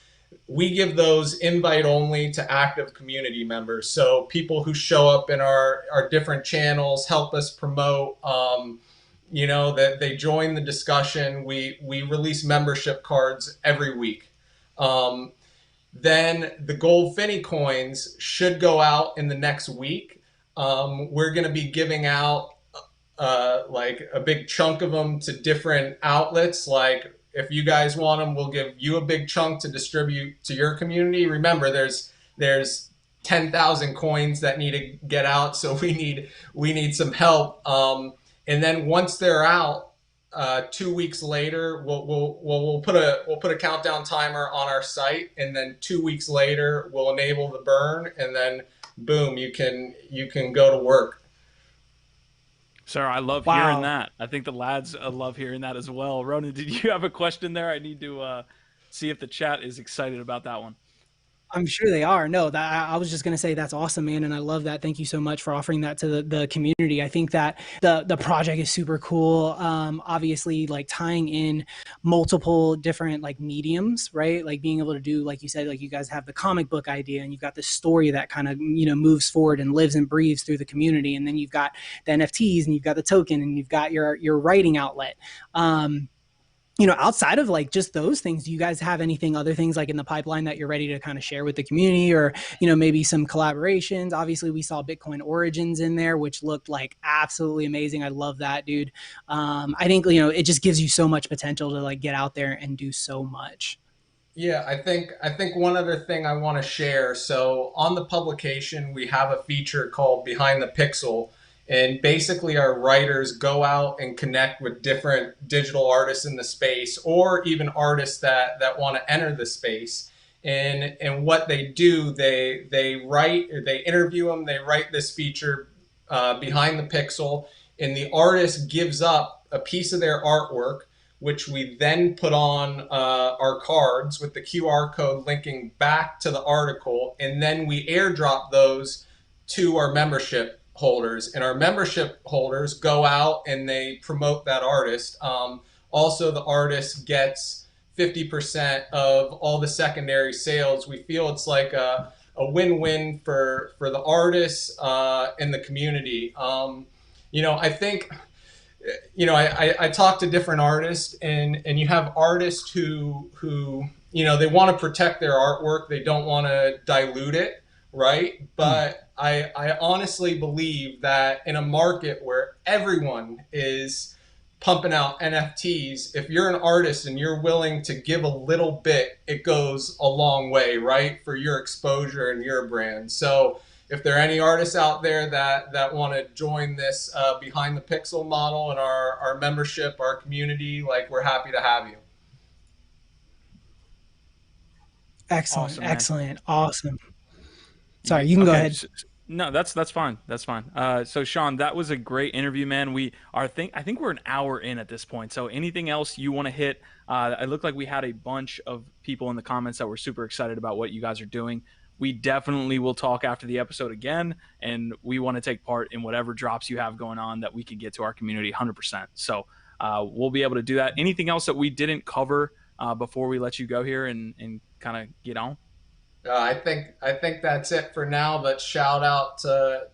We give those invite only to active community members. So people who show up in our different channels, help us promote, that they join the discussion. We release membership cards every week. Then the gold Finny coins should go out in the next week. We're going to be giving out like a big chunk of them to different outlets. Like if you guys want them, we'll give you a big chunk to distribute to your community. Remember, there's 10,000 coins that need to get out, so we need some help. And then once they're out, 2 weeks later, we'll put a countdown timer on our site, and then 2 weeks later we'll enable the burn, and then boom, you can go to work. Sir, I love hearing that. I think the lads love hearing that as well. Ronan, did you have a question there? I need to see if the chat is excited about that one. I'm sure they are. No, that I was just going to say that's awesome, man, and I love that. Thank you so much for offering that to the community. I think that the project is super cool. Obviously, like tying in multiple different like mediums, right? Like being able to do, like you said, like you guys have the comic book idea, and you've got the story that kind of moves forward and lives and breathes through the community, and then you've got the NFTs, and you've got the token, and you've got your writing outlet. Outside of like just those things, do you guys have anything, other things like in the pipeline that you're ready to kind of share with the community, or, maybe some collaborations? Obviously we saw Bitcoin Origins in there, which looked like absolutely amazing. I love that, dude. I think, it just gives you so much potential to like get out there and do so much. Yeah, I think one other thing I want to share. So on the publication, we have a feature called Behind the Pixel, and basically our writers go out and connect with different digital artists in the space, or even artists that want to enter the space. And what they do, they write, or they interview them, they write this feature, Behind the Pixel, and the artist gives up a piece of their artwork, which we then put on our cards with the QR code linking back to the article. And then we airdrop those to our membership holders. And our membership holders go out and they promote that artist. Also, the artist gets 50% of all the secondary sales. We feel it's like a win-win for the artists and the community. I think... I talk to different artists, and you have artists who they want to protect their artwork. They don't want to dilute it, right? But I honestly believe that in a market where everyone is pumping out NFTs, if you're an artist and you're willing to give a little bit, it goes a long way, right? For your exposure and your brand. So if there are any artists out there that want to join this Behind the Pixel model and our membership, our community, like, we're happy to have you. Excellent. Awesome, excellent. Awesome. Sorry, you can go ahead. No, that's fine. That's fine. So Sean, that was a great interview, man. I think we're an hour in at this point. So anything else you want to hit? It looked like we had a bunch of people in the comments that were super excited about what you guys are doing. We definitely will talk after the episode again, and we want to take part in whatever drops you have going on that we could get to our community 100%. So we'll be able to do that. Anything else that we didn't cover before we let you go here and kind of get on? I think that's it for now. But shout out to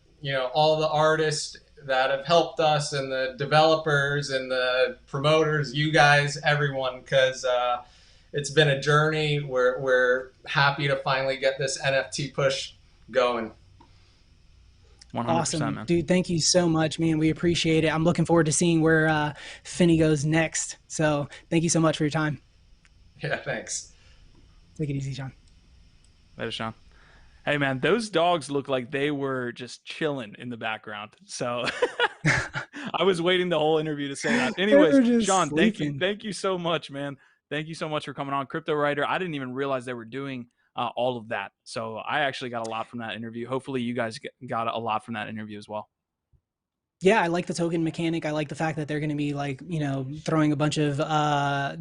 all the artists that have helped us, and the developers and the promoters, you guys, everyone, because it's been a journey. We're happy to finally get this NFT push going. 100%, awesome, man. Dude. Thank you so much, man. We appreciate it. I'm looking forward to seeing where Finney goes next. So thank you so much for your time. Yeah, thanks. Take it easy, John. Later, Sean. Hey, man, those dogs look like they were just chilling in the background. So I was waiting the whole interview to say that. Anyways, Sean, sleeping. thank you so much, man. Thank you so much for coming on. CryptoWriter, I didn't even realize they were doing all of that. So I actually got a lot from that interview. Hopefully you guys got a lot from that interview as well. Yeah, I like the token mechanic. I like the fact that they're going to be like, throwing a bunch of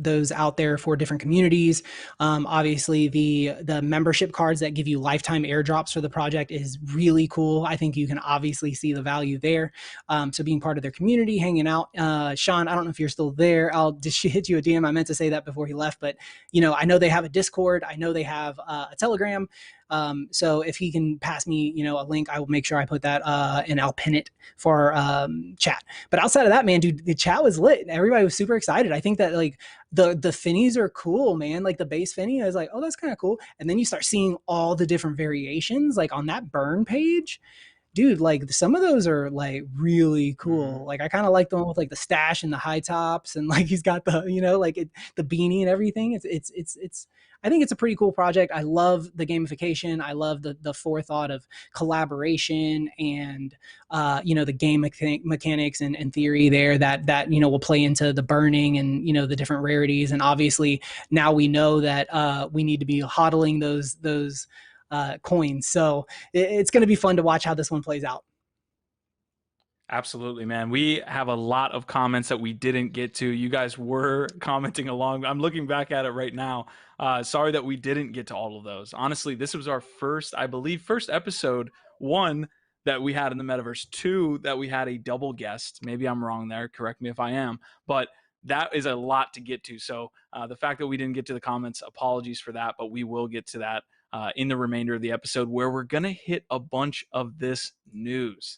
those out there for different communities. Obviously, the membership cards that give you lifetime airdrops for the project is really cool. I think you can obviously see the value there. So being part of their community, hanging out. Sean, I don't know if you're still there. I'll just hit you a DM. I meant to say that before he left, but I know they have a Discord. I know they have a Telegram. So if he can pass me, a link, I will make sure I put that and I'll pin it for chat. But outside of that, man, dude, the chat was lit. Everybody was super excited. I think that like the finnies are cool, man. Like the base finny, I was like, oh, that's kind of cool. And then you start seeing all the different variations, like on that burn page. Dude, like some of those are like really cool. Like I kind of like the one with like the stash and the high tops, and like he's got the, the beanie and everything. It's I think it's a pretty cool project. I love the gamification. I love the forethought of collaboration and the game mechanics and theory there that will play into the burning and the different rarities. And obviously now we know that we need to be hodling those coins. So it's going to be fun to watch how this one plays out. Absolutely, man. We have a lot of comments that we didn't get to. You guys were commenting along. I'm looking back at it right now. Sorry that we didn't get to all of those. Honestly, this was our first, I believe, first episode, one, that we had in the metaverse, two, that we had a double guest. Maybe I'm wrong there. Correct me if I am. But that is a lot to get to. So the fact that we didn't get to the comments, apologies for that, but we will get to that in the remainder of the episode, where we're going to hit a bunch of this news.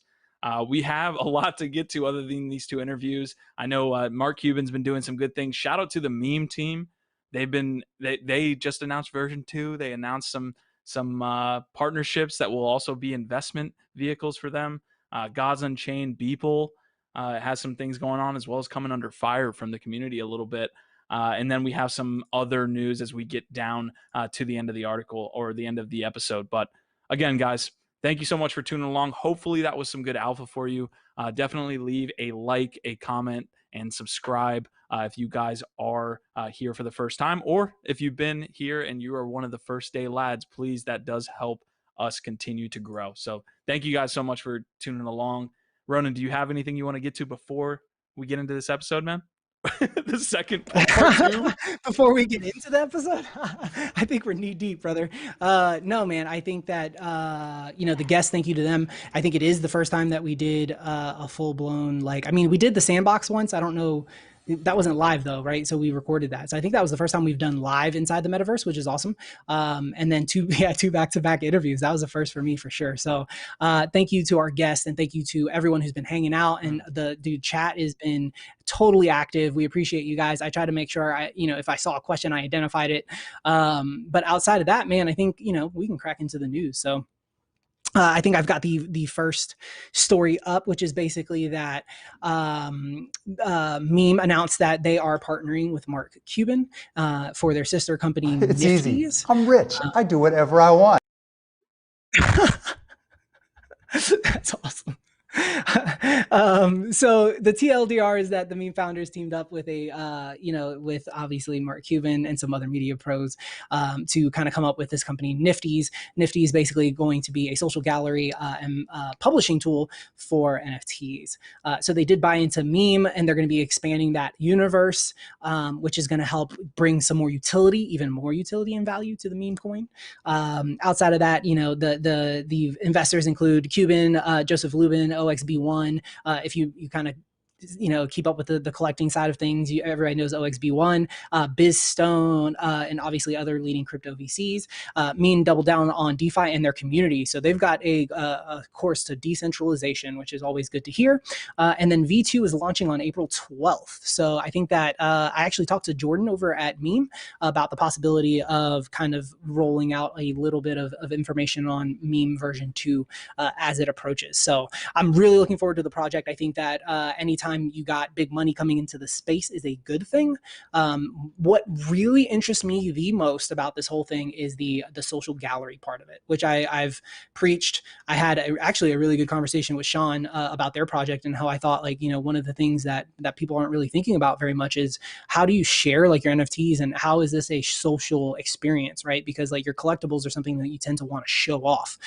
We have a lot to get to other than these two interviews. I know Mark Cuban's been doing some good things. Shout out to the meme team. They just announced version 2. They announced some partnerships that will also be investment vehicles for them. God's Unchained, Beeple has some things going on, as well as coming under fire from the community a little bit. And then we have some other news as we get down to the end of the article or the end of the episode. But again, guys, thank you so much for tuning along. Hopefully that was some good alpha for you. Definitely leave a like, a comment, and subscribe if you guys are here for the first time, or if you've been here and you are one of the first day lads, please, that does help us continue to grow. So thank you guys so much for tuning along. Ronan, do you have anything you want to get to before we get into this episode, man? The second part two? Before we get into the episode, I think we're knee deep, brother. No, man, I think that, the guests, thank you to them. I think it is the first time that we did a full blown, we did the sandbox once. I don't know. That wasn't live though, right? So we recorded that. So I think that was the first time we've done live inside the metaverse, which is awesome. And then two back-to-back interviews. That was a first for me for sure. So thank you to our guests, and thank you to everyone who's been hanging out. And the chat has been totally active. We appreciate you guys. I try to make sure if I saw a question, I identified it. But outside of that, man, I think, we can crack into the news. So I think I've got the first story up, which is basically that Meme announced that they are partnering with Mark Cuban for their sister company, It's Niftys. easy. I'm rich. I do whatever I want. That's awesome. So the TLDR is that the meme founders teamed up with with obviously Mark Cuban and some other media pros to kind of come up with this company, Niftys. Nifty is basically going to be a social gallery and publishing tool for NFTs. So they did buy into Meme, and they're going to be expanding that universe, which is going to help bring some more utility, even more utility and value to the meme coin. Outside of that, the investors include Cuban, Joseph Lubin, OXB1. If you kind of keep up with the collecting side of things, everybody knows OXB1, BizStone, and obviously other leading crypto VCs. Meme doubled down on DeFi and their community. So they've got a course to decentralization, which is always good to hear. And then V2 is launching on April 12th. So I think that I actually talked to Jordan over at Meme about the possibility of kind of rolling out a little bit of information on Meme version 2 as it approaches. So I'm really looking forward to the project. I think that anytime you got big money coming into the space is a good thing. What really interests me the most about this whole thing is the social gallery part of it, which I've preached. I had actually a really good conversation with Sean about their project, and how I thought one of the things that people aren't really thinking about very much is how do you share your NFTs, and how is this a social experience, right? Because your collectibles are something that you tend to want to show off.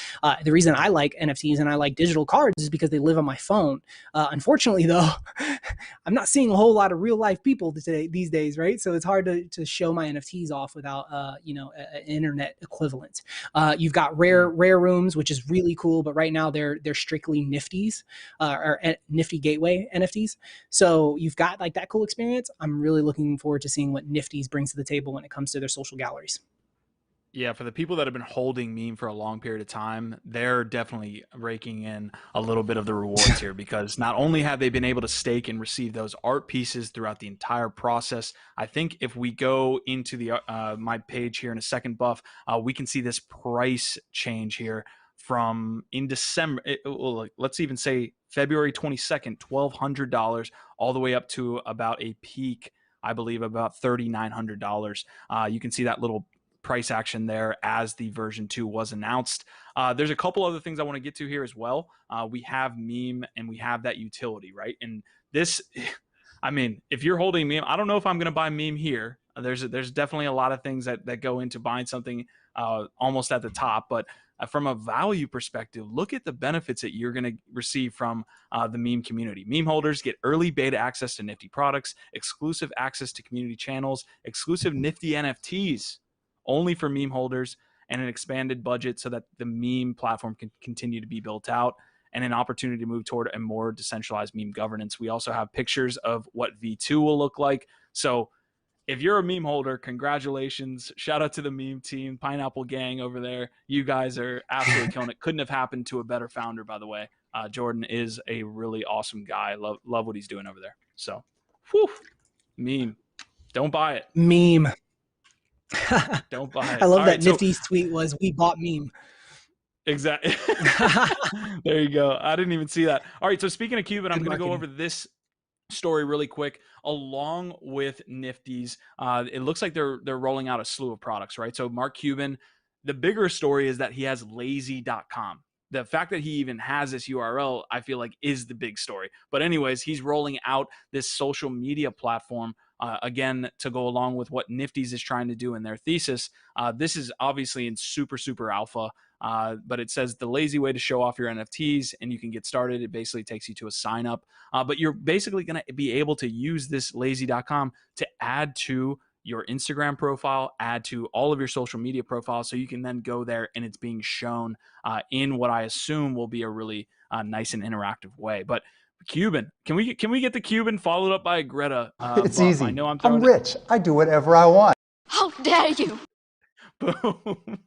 The reason I like NFTs and I like digital cards is because they live on my phone. Unfortunately though, I'm not seeing a whole lot of real life people these days, right? So it's hard to show my NFTs off without an internet equivalent. You've got rare rooms, which is really cool, but right now they're strictly Niftys or Nifty gateway NFTs. So you've got that cool experience. I'm really looking forward to seeing what Niftys brings to the table when it comes to their social galleries. Yeah, for the people that have been holding Meme for a long period of time, they're definitely raking in a little bit of the rewards here, because not only have they been able to stake and receive those art pieces throughout the entire process. I think if we go into the my page here in a second, Buff, we can see this price change here from in December. Let's even say February 22nd, $1,200, all the way up to about a peak, I believe, about $3,900. You can see that little price action there as the version 2 was announced. There's a couple other things I want to get to here as well. We have Meme and we have that utility, right? And this, I mean, if you're holding Meme, I don't know if I'm going to buy Meme here. There's definitely a lot of things that go into buying something almost at the top, but from a value perspective, look at the benefits that you're going to receive from the meme community. Meme holders get early beta access to Nifty products, exclusive access to community channels, exclusive Nifty NFTs only for meme holders, and an expanded budget so that the meme platform can continue to be built out, and an opportunity to move toward a more decentralized meme governance. We also have pictures of what V2 will look like. So if you're a meme holder, congratulations. Shout out to the meme team, Pineapple Gang over there. You guys are absolutely killing it. Couldn't have happened to a better founder, by the way. Jordan is a really awesome guy. Love what he's doing over there. So, whew, meme. Don't buy it. Meme. Don't buy it. I love All that right, so- Nifty's tweet was, "We bought meme." Exactly. There you go. I didn't even see that. All right. So speaking of Cuban, I'm Good going to go marketing. over this story really quick along with Niftys. It looks like they're rolling out a slew of products, right? So Mark Cuban, the bigger story is that he has lazy.com. The fact that he even has this URL, I feel like, is the big story. But anyways, he's rolling out this social media platform, again, to go along with what Niftys is trying to do in their thesis. This is obviously in super alpha, but it says the lazy way to show off your NFTs and you can get started. It basically takes you to a sign up, but you're basically going to be able to use this lazy.com to add to your Instagram profile, add to all of your social media profiles, so you can then go there and it's being shown in what I assume will be a really nice and interactive way. But Cuban, can we get the Cuban followed up by a Greta? It's Buff? easy. I know I'm rich. I do whatever I want. How dare you! Boom.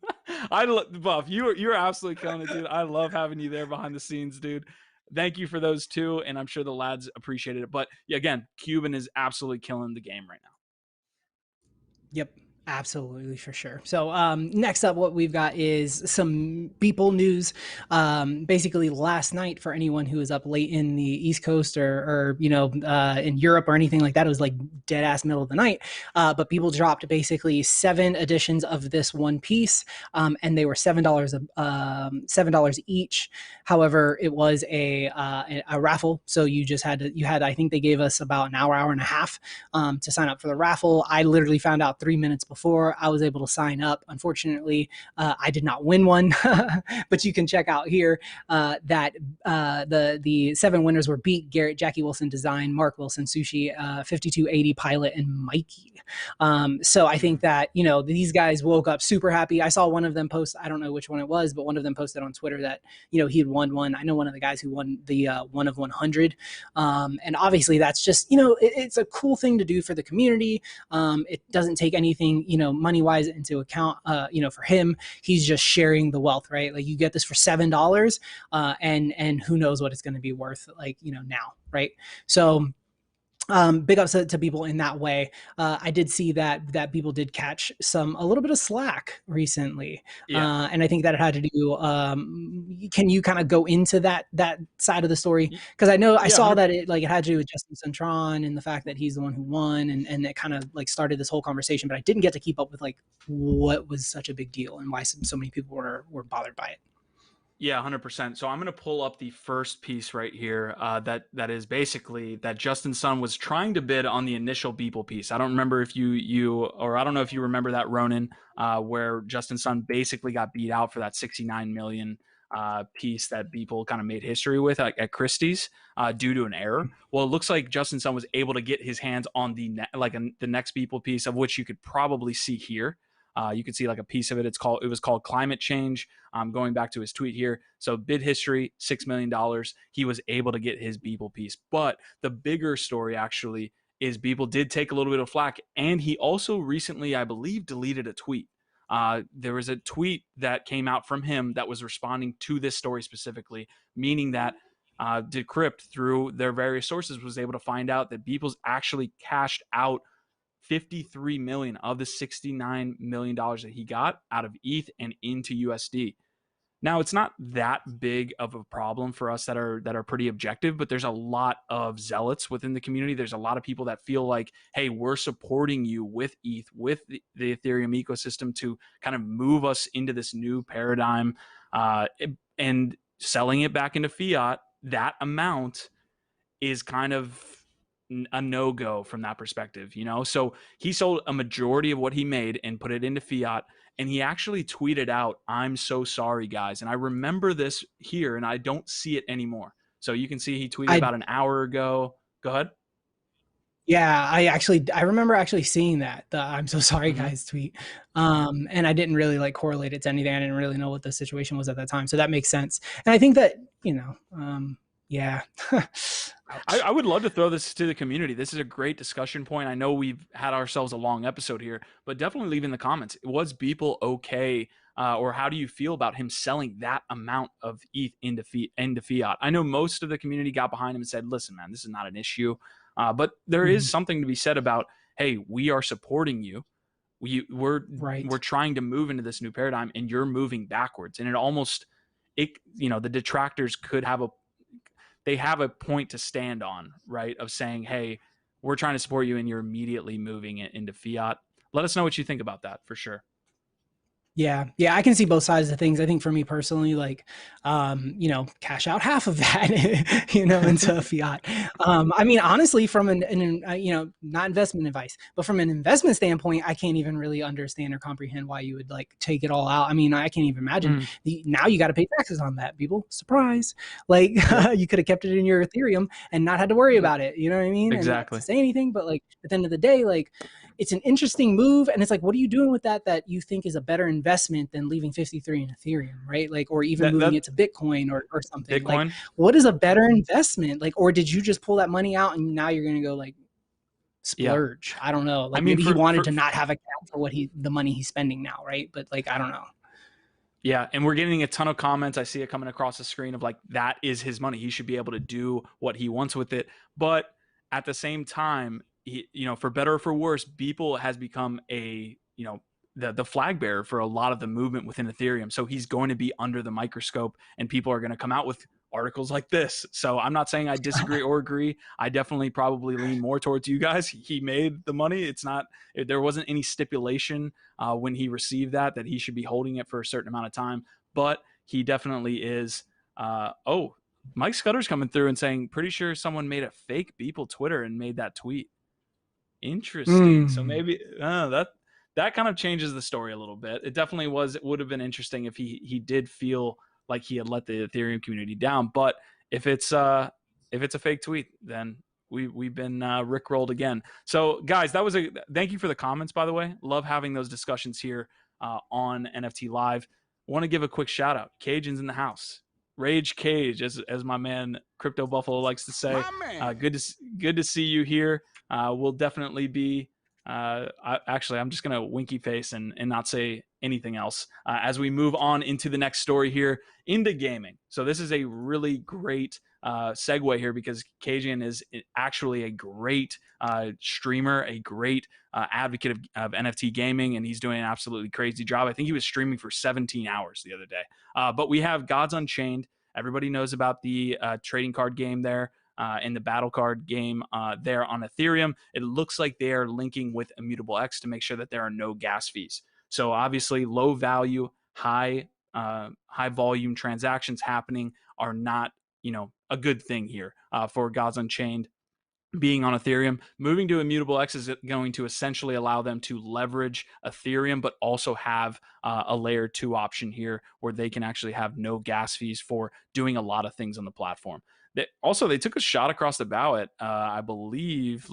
Buff, you're absolutely killing it, dude. I love having you there behind the scenes, dude. Thank you for those two, and I'm sure the lads appreciated it. But yeah, again, Cuban is absolutely killing the game right now. Yep, absolutely, for sure. So next up, what we've got is some Beeple news. Basically, last night, for anyone who was up late in the East Coast or in Europe or anything like that, it was like dead ass middle of the night. But people dropped basically 7 editions of this one piece, and they were $7 each. However, it was a raffle, so you had I think they gave us about an hour and a half to sign up for the raffle. I literally found out 3 minutes before I was able to sign up. Unfortunately, I did not win one, but you can check out here that the 7 winners were Beat, Garrett, Jackie Wilson Design, Mark Wilson Sushi, 5280 Pilot, and Mikey. So I think that, these guys woke up super happy. I saw one of them post, I don't know which one it was, but one of them posted on Twitter that, he had won one. I know one of the guys who won the 1 of 100. And obviously that's just, it's a cool thing to do for the community. It doesn't take anything, money wise into account. For him, he's just sharing the wealth, right? Like, you get this for $7, and who knows what it's going to be worth, now, right? So big ups to people in that way. I did see that people did catch a little bit of slack recently. Yeah. And I think that it had to do, can you kind of go into that side of the story? Because I know I saw that it had to do with Justin Tron and the fact that he's the one who won, and it kind of started this whole conversation, but I didn't get to keep up with what was such a big deal and why so many people were bothered by it. Yeah, 100%. So I'm going to pull up the first piece right here. That is basically that Justin Sun was trying to bid on the initial Beeple piece. I don't remember if I don't know if you remember that, Ronan, where Justin Sun basically got beat out for that 69 million piece that Beeple kind of made history with at Christie's due to an error. Well, it looks like Justin Sun was able to get his hands on the next Beeple piece, of which you could probably see here. You can see a piece of it. It was called Climate Change. Going back to his tweet here. So bid history, $6 million. He was able to get his Beeple piece. But the bigger story actually is Beeple did take a little bit of flack. And he also recently, I believe, deleted a tweet. There was a tweet that came out from him that was responding to this story specifically, meaning that Decrypt, through their various sources, was able to find out that Beeple's actually cashed out 53 million of the $69 million that he got out of ETH and into USD. Now, it's not that big of a problem for us that are pretty objective, but there's a lot of zealots within the community. There's a lot of people that feel like, hey, we're supporting you with ETH, with the Ethereum ecosystem to kind of move us into this new paradigm, and selling it back into fiat. That amount is kind of a no-go from that perspective, you know? So he sold a majority of what he made and put it into fiat. And he actually tweeted out, "I'm so sorry, guys." And I remember this here, and I don't see it anymore. So you can see he tweeted about an hour ago. Go ahead. Yeah, I remember actually seeing that, the "I'm so sorry, guys" tweet. And I didn't really like correlate it to anything. I didn't really know what the situation was at that time. So that makes sense. And I think that, you know, yeah. I would love to throw this to the community. This is a great discussion point. I know we've had ourselves a long episode here, but definitely leave in the comments. Was Beeple okay? Or how do you feel about him selling that amount of ETH into fiat? I know most of the community got behind him and said, listen, man, this is not an issue. But there is something to be said about, hey, we are supporting you. We're trying to move into this new paradigm, and you're moving backwards. And the detractors could have a point to stand on, right? Of saying, hey, we're trying to support you and you're immediately moving it into fiat. Let us know what you think about that for sure. Yeah, I can see both sides of things. I think for me personally, like, cash out half of that, into fiat. I mean, honestly, from not investment advice, but from an investment standpoint, I can't even really understand or comprehend why you would like take it all out. I mean, I can't even imagine now you got to pay taxes on that, people. Surprise! Like, you could have kept it in your Ethereum and not had to worry about it. You know what I mean? Exactly. And not to say anything, but like at the end of the day, like, it's an interesting move, and it's like, what are you doing with that you think is a better investment than leaving 53 in Ethereum, right? Like, or even moving it to Bitcoin or something. Bitcoin? Like, what is a better investment? Like, or did you just pull that money out and now you're gonna go like splurge? I don't know. Like, maybe he wanted to not have a cap for the money he's spending now, right? But like, I don't know. Yeah, and we're getting a ton of comments. I see it coming across the screen of like, that is his money. He should be able to do what he wants with it. But at the same time, for better or for worse, Beeple has become the flag bearer for a lot of the movement within Ethereum. So he's going to be under the microscope, and people are going to come out with articles like this. So I'm not saying I disagree or agree. I definitely probably lean more towards you guys. He made the money. There wasn't any stipulation when he received that he should be holding it for a certain amount of time, but he definitely is. Mike Scudder's coming through and saying, pretty sure someone made a fake Beeple Twitter and made that tweet. Interesting. So maybe that kind of changes the story a little bit. It definitely would have been interesting if he did feel like he had let the Ethereum community down. But if it's a fake tweet, then we've been rickrolled again. So guys, thank you for the comments, by the way. Love having those discussions here on NFT Live. Want to give a quick shout out. Cajun's in the house. Rage Cage, as my man Crypto Buffalo likes to say. Good to see you here. We'll definitely be. I'm just gonna winky face and not say anything else as we move on into the next story here into gaming. So this is a really great segue here because Cajun is actually a great streamer, a great advocate of NFT gaming, and he's doing an absolutely crazy job. I think he was streaming for 17 hours the other day. But we have Gods Unchained. Everybody knows about the trading card game there. In the battle card game there on Ethereum. It looks like they are linking with Immutable X to make sure that there are no gas fees. So obviously low value, high volume transactions happening are not, a good thing here for Gods Unchained. Being on Ethereum, moving to Immutable X is going to essentially allow them to leverage Ethereum, but also have a layer 2 option here where they can actually have no gas fees for doing a lot of things on the platform. They took a shot across the bow at, I believe,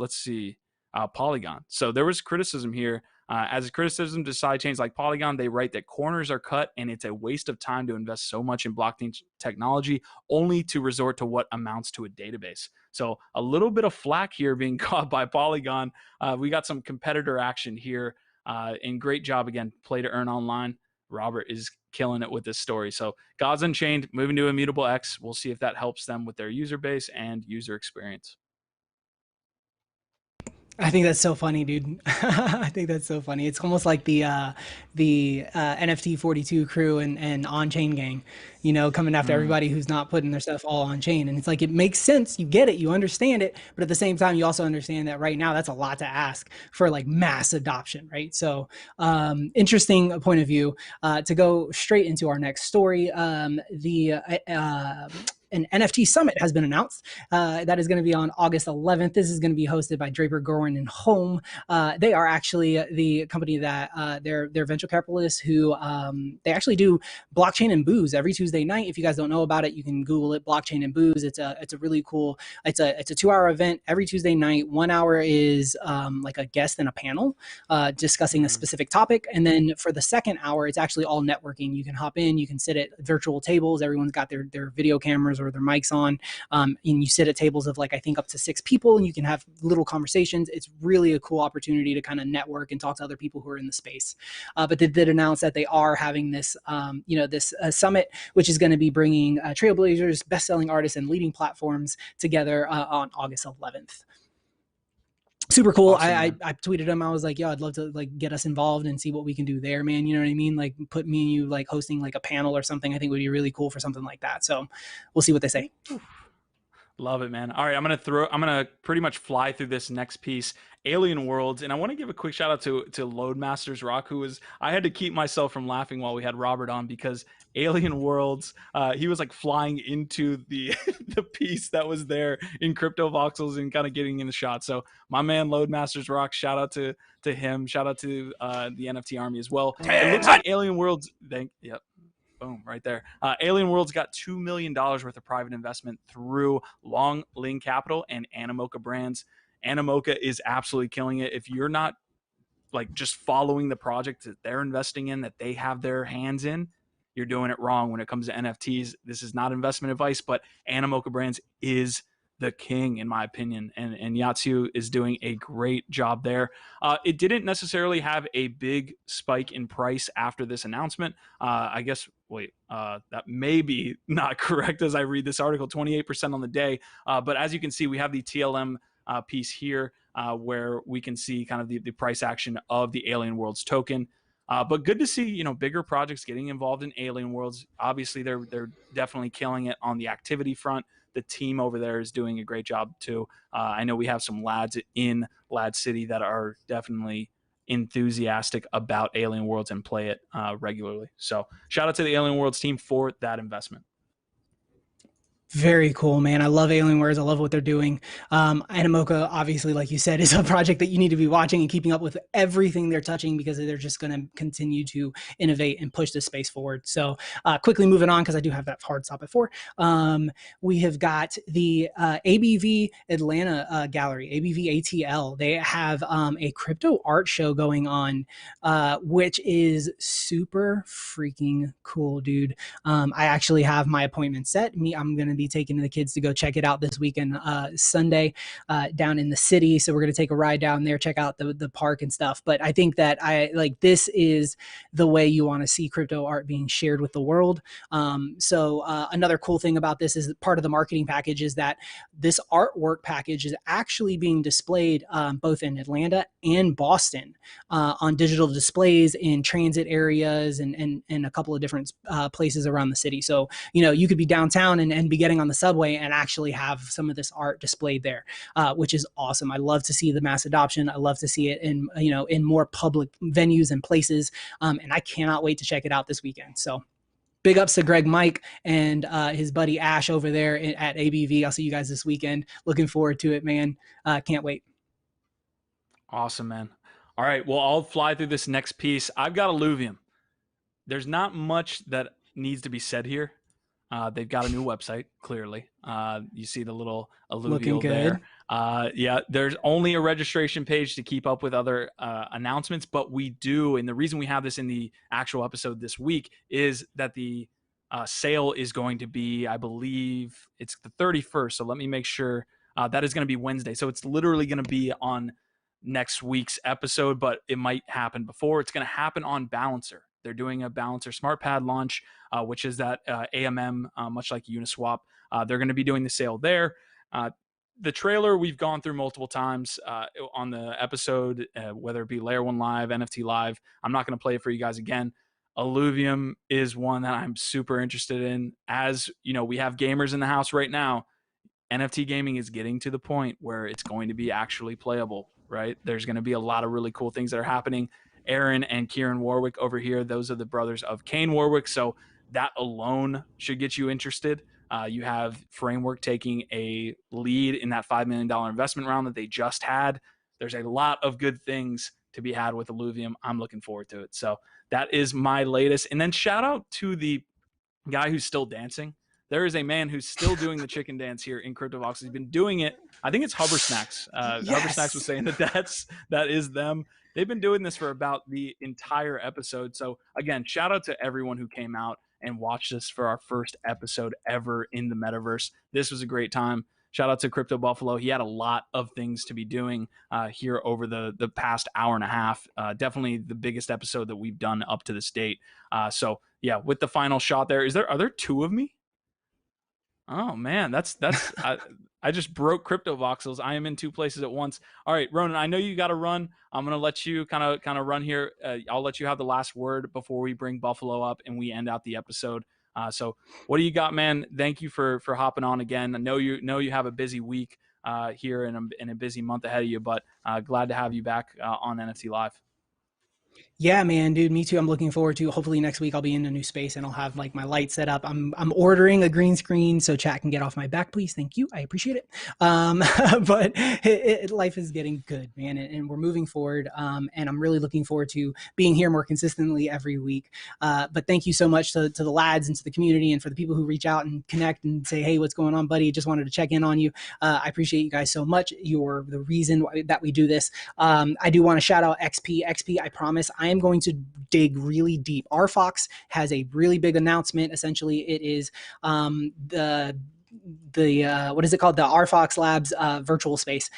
Polygon. So there was criticism here. As a criticism to sidechains like Polygon, they write that corners are cut and it's a waste of time to invest so much in blockchain technology only to resort to what amounts to a database. So a little bit of flack here being caught by Polygon. We got some competitor action here. And great job again, Play to Earn Online. Robert is killing it with this story. So Gods Unchained moving to Immutable X. We'll see if that helps them with their user base and user experience. I think that's so funny, dude. I think that's so funny. It's almost like the NFT 42 crew and on-chain gang, coming after everybody who's not putting their stuff all on chain. And it's like, it makes sense. You get it. You understand it. But at the same time, you also understand that right now that's a lot to ask for like mass adoption, right? So interesting point of view. To go straight into our next story, the an NFT Summit has been announced. That is going to be on August 11th. This is going to be hosted by Draper Gorin and Home. They are actually the company that they're venture capitalists who they actually do blockchain and booze every Tuesday night. If you guys don't know about it, you can Google it, blockchain and booze. It's a really cool. It's a 2-hour event every Tuesday night. 1 hour is like a guest and a panel discussing a specific topic, and then for the second hour, it's actually all networking. You can hop in, you can sit at virtual tables. Everyone's got their video cameras or their mics on, and you sit at tables of like I think up to 6 people, and you can have little conversations. It's really a cool opportunity to kind of network and talk to other people who are in the space. But they did announce that they are having this, this summit, which is going to be bringing trailblazers, best-selling artists, and leading platforms together on August 11th. Super cool. Awesome, I tweeted him. I was like, yo, I'd love to like get us involved and see what we can do there, man. You know what I mean? Like put me and you like hosting like a panel or something. I think would be really cool for something like that. So we'll see what they say. Love it, man. All right, I'm gonna pretty much fly through this next piece, Alien Worlds, and I want to give a quick shout out to Loadmasters Rock, who was, I had to keep myself from laughing while we had Robert on, because Alien Worlds, he was like flying into the the piece that was there in CryPTOVOXELS and kind of getting in the shot. So my man Loadmasters Rock, shout out to him, shout out to the NFT army as well. It looks like Alien Worlds. Yep. Boom, right there. Alien Worlds got $2 million worth of private investment through Long Ling Capital and Animoca Brands. Animoca is absolutely killing it. If you're not like just following the project that they're investing in, that they have their hands in, you're doing it wrong when it comes to NFTs. This is not investment advice, but Animoca Brands is the king, in my opinion, and Yatsu is doing a great job there. It didn't necessarily have a big spike in price after this announcement. I guess, that may be not correct as I read this article, 28% on the day. But as you can see, we have the TLM piece here where we can see kind of the price action of the Alien Worlds token. But good to see, bigger projects getting involved in Alien Worlds. Obviously, they're definitely killing it on the activity front. The team over there is doing a great job too. I know we have some lads in Lad City that are definitely enthusiastic about Alien Worlds and play it regularly. So shout out to the Alien Worlds team for that investment. Very cool, man. I love Alienwares. I love what they're doing. Animoca, obviously, like you said, is a project that you need to be watching and keeping up with everything they're touching, because they're just going to continue to innovate and push this space forward. So quickly moving on, because I do have that hard stop at 4. We have got the ABV Atlanta Gallery, ABV ATL. They have a crypto art show going on, which is super freaking cool, dude. I actually have my appointment set. I'm going to be taking the kids to go check it out this weekend, Sunday, down in the city. So we're going to take a ride down there, check out the park and stuff. But I think that this is the way you want to see crypto art being shared with the world. So another cool thing about this is that part of the marketing package is that this artwork package is actually being displayed both in Atlanta and Boston on digital displays in transit areas and a couple of different places around the city. So, you could be downtown and be getting on the subway and actually have some of this art displayed there, which is awesome. I love to see the mass adoption. I love to see it in more public venues and places. And I cannot wait to check it out this weekend. So big ups to Greg Mike and his buddy Ash over there at ABV. I'll see you guys this weekend. Looking forward to it, man. Can't wait. Awesome, man. All right. Well, I'll fly through this next piece. I've got Illuvium. There's not much that needs to be said here. They've got a new website, clearly. You see the little alluvial there. Yeah, there's only a registration page to keep up with other announcements, but we do, and the reason we have this in the actual episode this week is that the sale is going to be, I believe, it's the 31st, so let me make sure. That is going to be Wednesday, so it's literally going to be on next week's episode, but it might happen before. It's going to happen on Balancer. They're doing a Balancer Smart Pad launch, which is that AMM, much like Uniswap. They're going to be doing the sale there. The trailer we've gone through multiple times on the episode, whether it be Layer 1 Live, NFT Live. I'm not going to play it for you guys again. Illuvium is one that I'm super interested in. As you know, we have gamers in the house right now. NFT gaming is getting to the point where it's going to be actually playable, right? There's going to be a lot of really cool things that are happening. Aaron and Kieran Warwick over here, those are the brothers of Kane Warwick. So that alone should get you interested. You have Framework taking a lead in that $5 million investment round that they just had. There's a lot of good things to be had with Illuvium. I'm looking forward to it. So that is my latest. And then shout out to the guy who's still dancing. There is a man who's still doing the chicken dance here in CryptoVoxels. He's been doing it. I think it's Hubber Snacks. Yes. Hubber Snacks was saying that is them. They've been doing this for about the entire episode. So again, shout out to everyone who came out and watched us for our first episode ever in the metaverse. This was a great time. Shout out to Crypto Buffalo. He had a lot of things to be doing here over the past hour and a half. Definitely the biggest episode that we've done up to this date. So yeah, with the final shot there, are there two of me? Oh man, that's I just broke CryptoVoxels. I am in two places at once. All right, Ronan, I know you got to run. I'm gonna let you kind of run here. I'll let you have the last word before we bring Buffalo up and we end out the episode. So what do you got, man? Thank you for hopping on again. I know you have a busy week here and a busy month ahead of you, but glad to have you back on NFT Live. Yeah, man, dude, me too. I'm looking forward to, hopefully next week I'll be in a new space and I'll have like my light set up. I'm ordering a green screen so chat can get off my back, please. Thank you. I appreciate it. But life is getting good, man, and we're moving forward. And I'm really looking forward to being here more consistently every week. But thank you so much to the lads and to the community and for the people who reach out and connect and say, hey, what's going on, buddy? Just wanted to check in on you. I appreciate you guys so much. You're the reason that we do this. I do want to shout out XP. I promise I am going to dig really deep. RFox has a really big announcement. Essentially, it is the what is it called? The RFox Labs virtual space,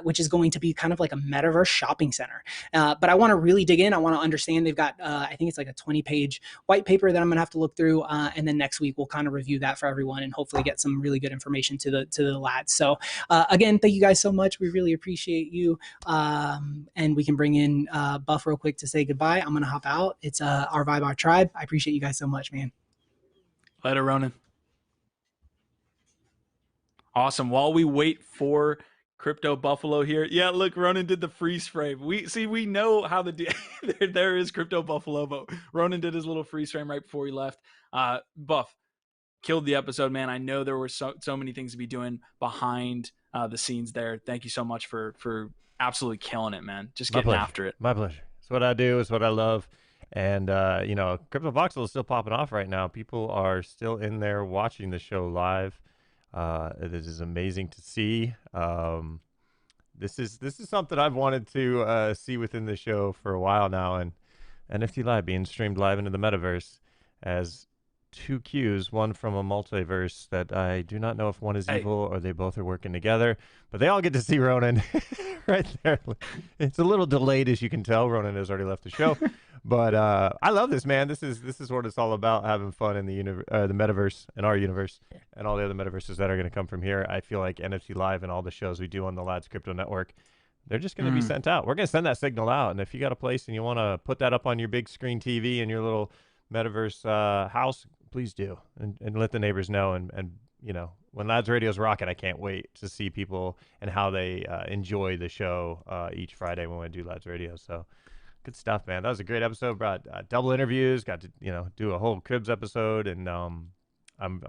which is going to be kind of like a metaverse shopping center. But I want to really dig in. I want to understand. They've got, I think it's like a 20-page white paper that I'm going to have to look through. And then next week, we'll kind of review that for everyone and hopefully get some really good information to the lads. So again, thank you guys so much. We really appreciate you. And we can bring in Buff real quick to say goodbye. I'm going to hop out. It's our vibe, our tribe. I appreciate you guys so much, man. Later, Ronan. Awesome. While we wait for Crypto Buffalo here, yeah, look, Ronan did the freeze frame. We know how there is Crypto Buffalo, but Ronan did his little freeze frame right before he left. Buff killed the episode, man. I know there were so many things to be doing behind the scenes there. Thank you so much for absolutely killing it, man. Just getting after it. My pleasure. It's what I do. It's what I love. And CryptoVoxels is still popping off right now. People are still in there watching the show live. It is amazing to see. This is something I've wanted to see within the show for a while now, and NFT Live being streamed live into the metaverse as two Qs, one from a multiverse that I do not know if one is evil or they both are working together, but they all get to see Ronan right there. It's a little delayed, as you can tell. Ronan has already left the show. But I love this, man. This is what it's all about, having fun in the metaverse, and our universe, and all the other metaverses that are going to come from here. I feel like NFT Live and all the shows we do on the Lads Crypto Network, they're just going to be sent out. We're going to send that signal out. And if you got a place and you want to put that up on your big screen TV in your little metaverse house, please do. And let the neighbors know. And when Lads Radio's rocking, I can't wait to see people and how they enjoy the show each Friday when we do Lads Radio. So good stuff, man. That was a great episode. Brought double interviews. Got to do a whole Cribs episode, and I'm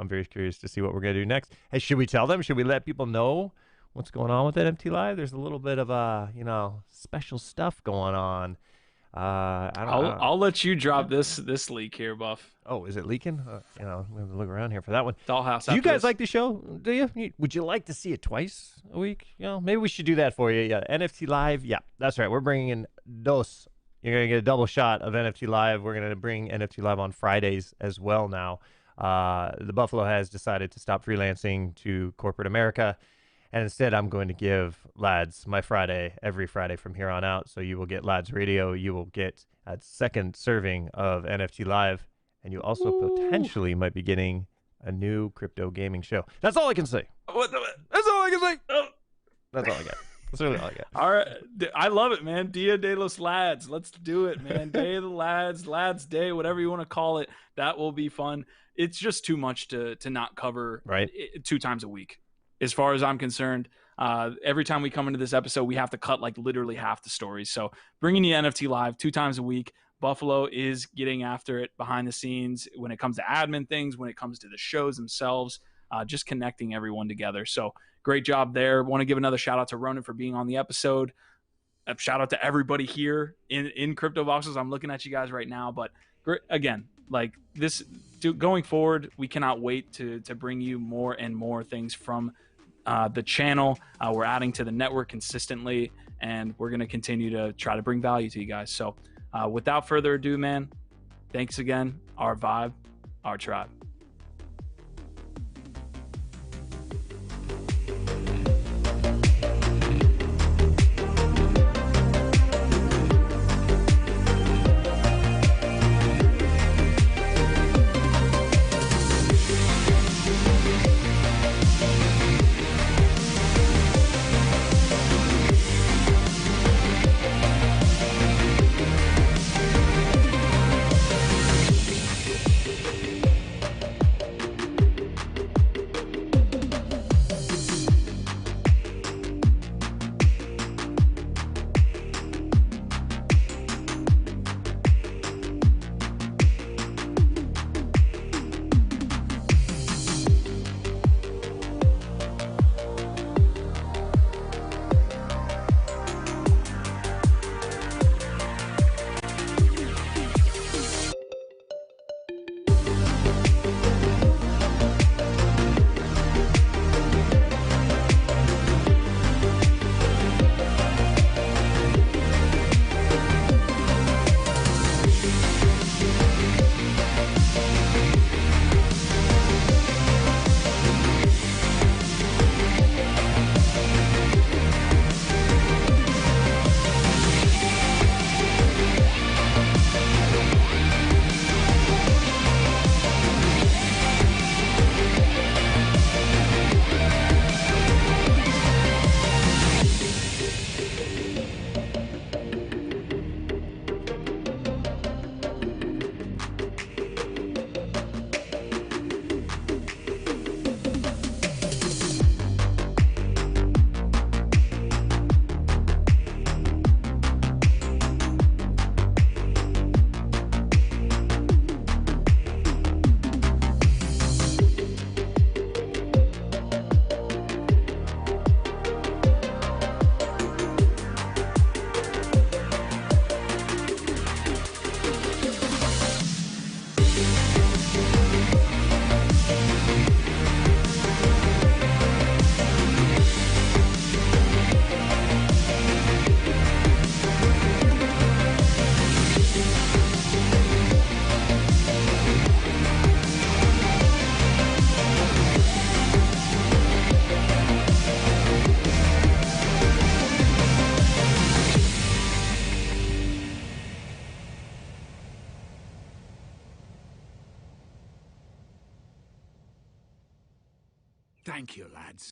very curious to see what we're gonna do next. Hey, should we tell them? Should we let people know what's going on with NFT Live? There's a little bit of special stuff going on. I'll let you drop this leak here, Buff. Oh, is it leaking? We have to look around here for that one. Dollhouse. Do you guys like the show? Do you? Would you like to see it twice a week? Maybe we should do that for you. Yeah, NFT Live. Yeah, that's right. We're bringing in dos. You're going to get a double shot of NFT Live. We're going to bring NFT Live on Fridays as well now. The Buffalo has decided to stop freelancing to corporate America. And instead, I'm going to give Lads my Friday, every Friday from here on out. So you will get Lads Radio. You will get a second serving of NFT Live. And you also potentially might be getting a new crypto gaming show. That's all I can say. That's all I can say. Oh. That's all I got. That's really all I got. All right. I love it, man. Dia de los Lads. Let's do it, man. Day of the Lads, Lads Day, whatever you want to call it. That will be fun. It's just too much to not cover 2 times a week. As far as I'm concerned, every time we come into this episode, we have to cut like literally half the stories. So bringing you NFT Live 2 times a week. Buffalo is getting after it behind the scenes when it comes to admin things, when it comes to the shows themselves. just connecting everyone together. So great job there. Want to give another shout out to Ronan for being on the episode. A shout out to everybody here in CryptoVoxels. I'm looking at you guys right now, but again, like this going forward, we cannot wait to bring you more and more things from the channel. We're adding to the network consistently, and we're going to continue to try to bring value to you guys. So without further ado, man, thanks again. Our vibe, our tribe. Thank you, lads.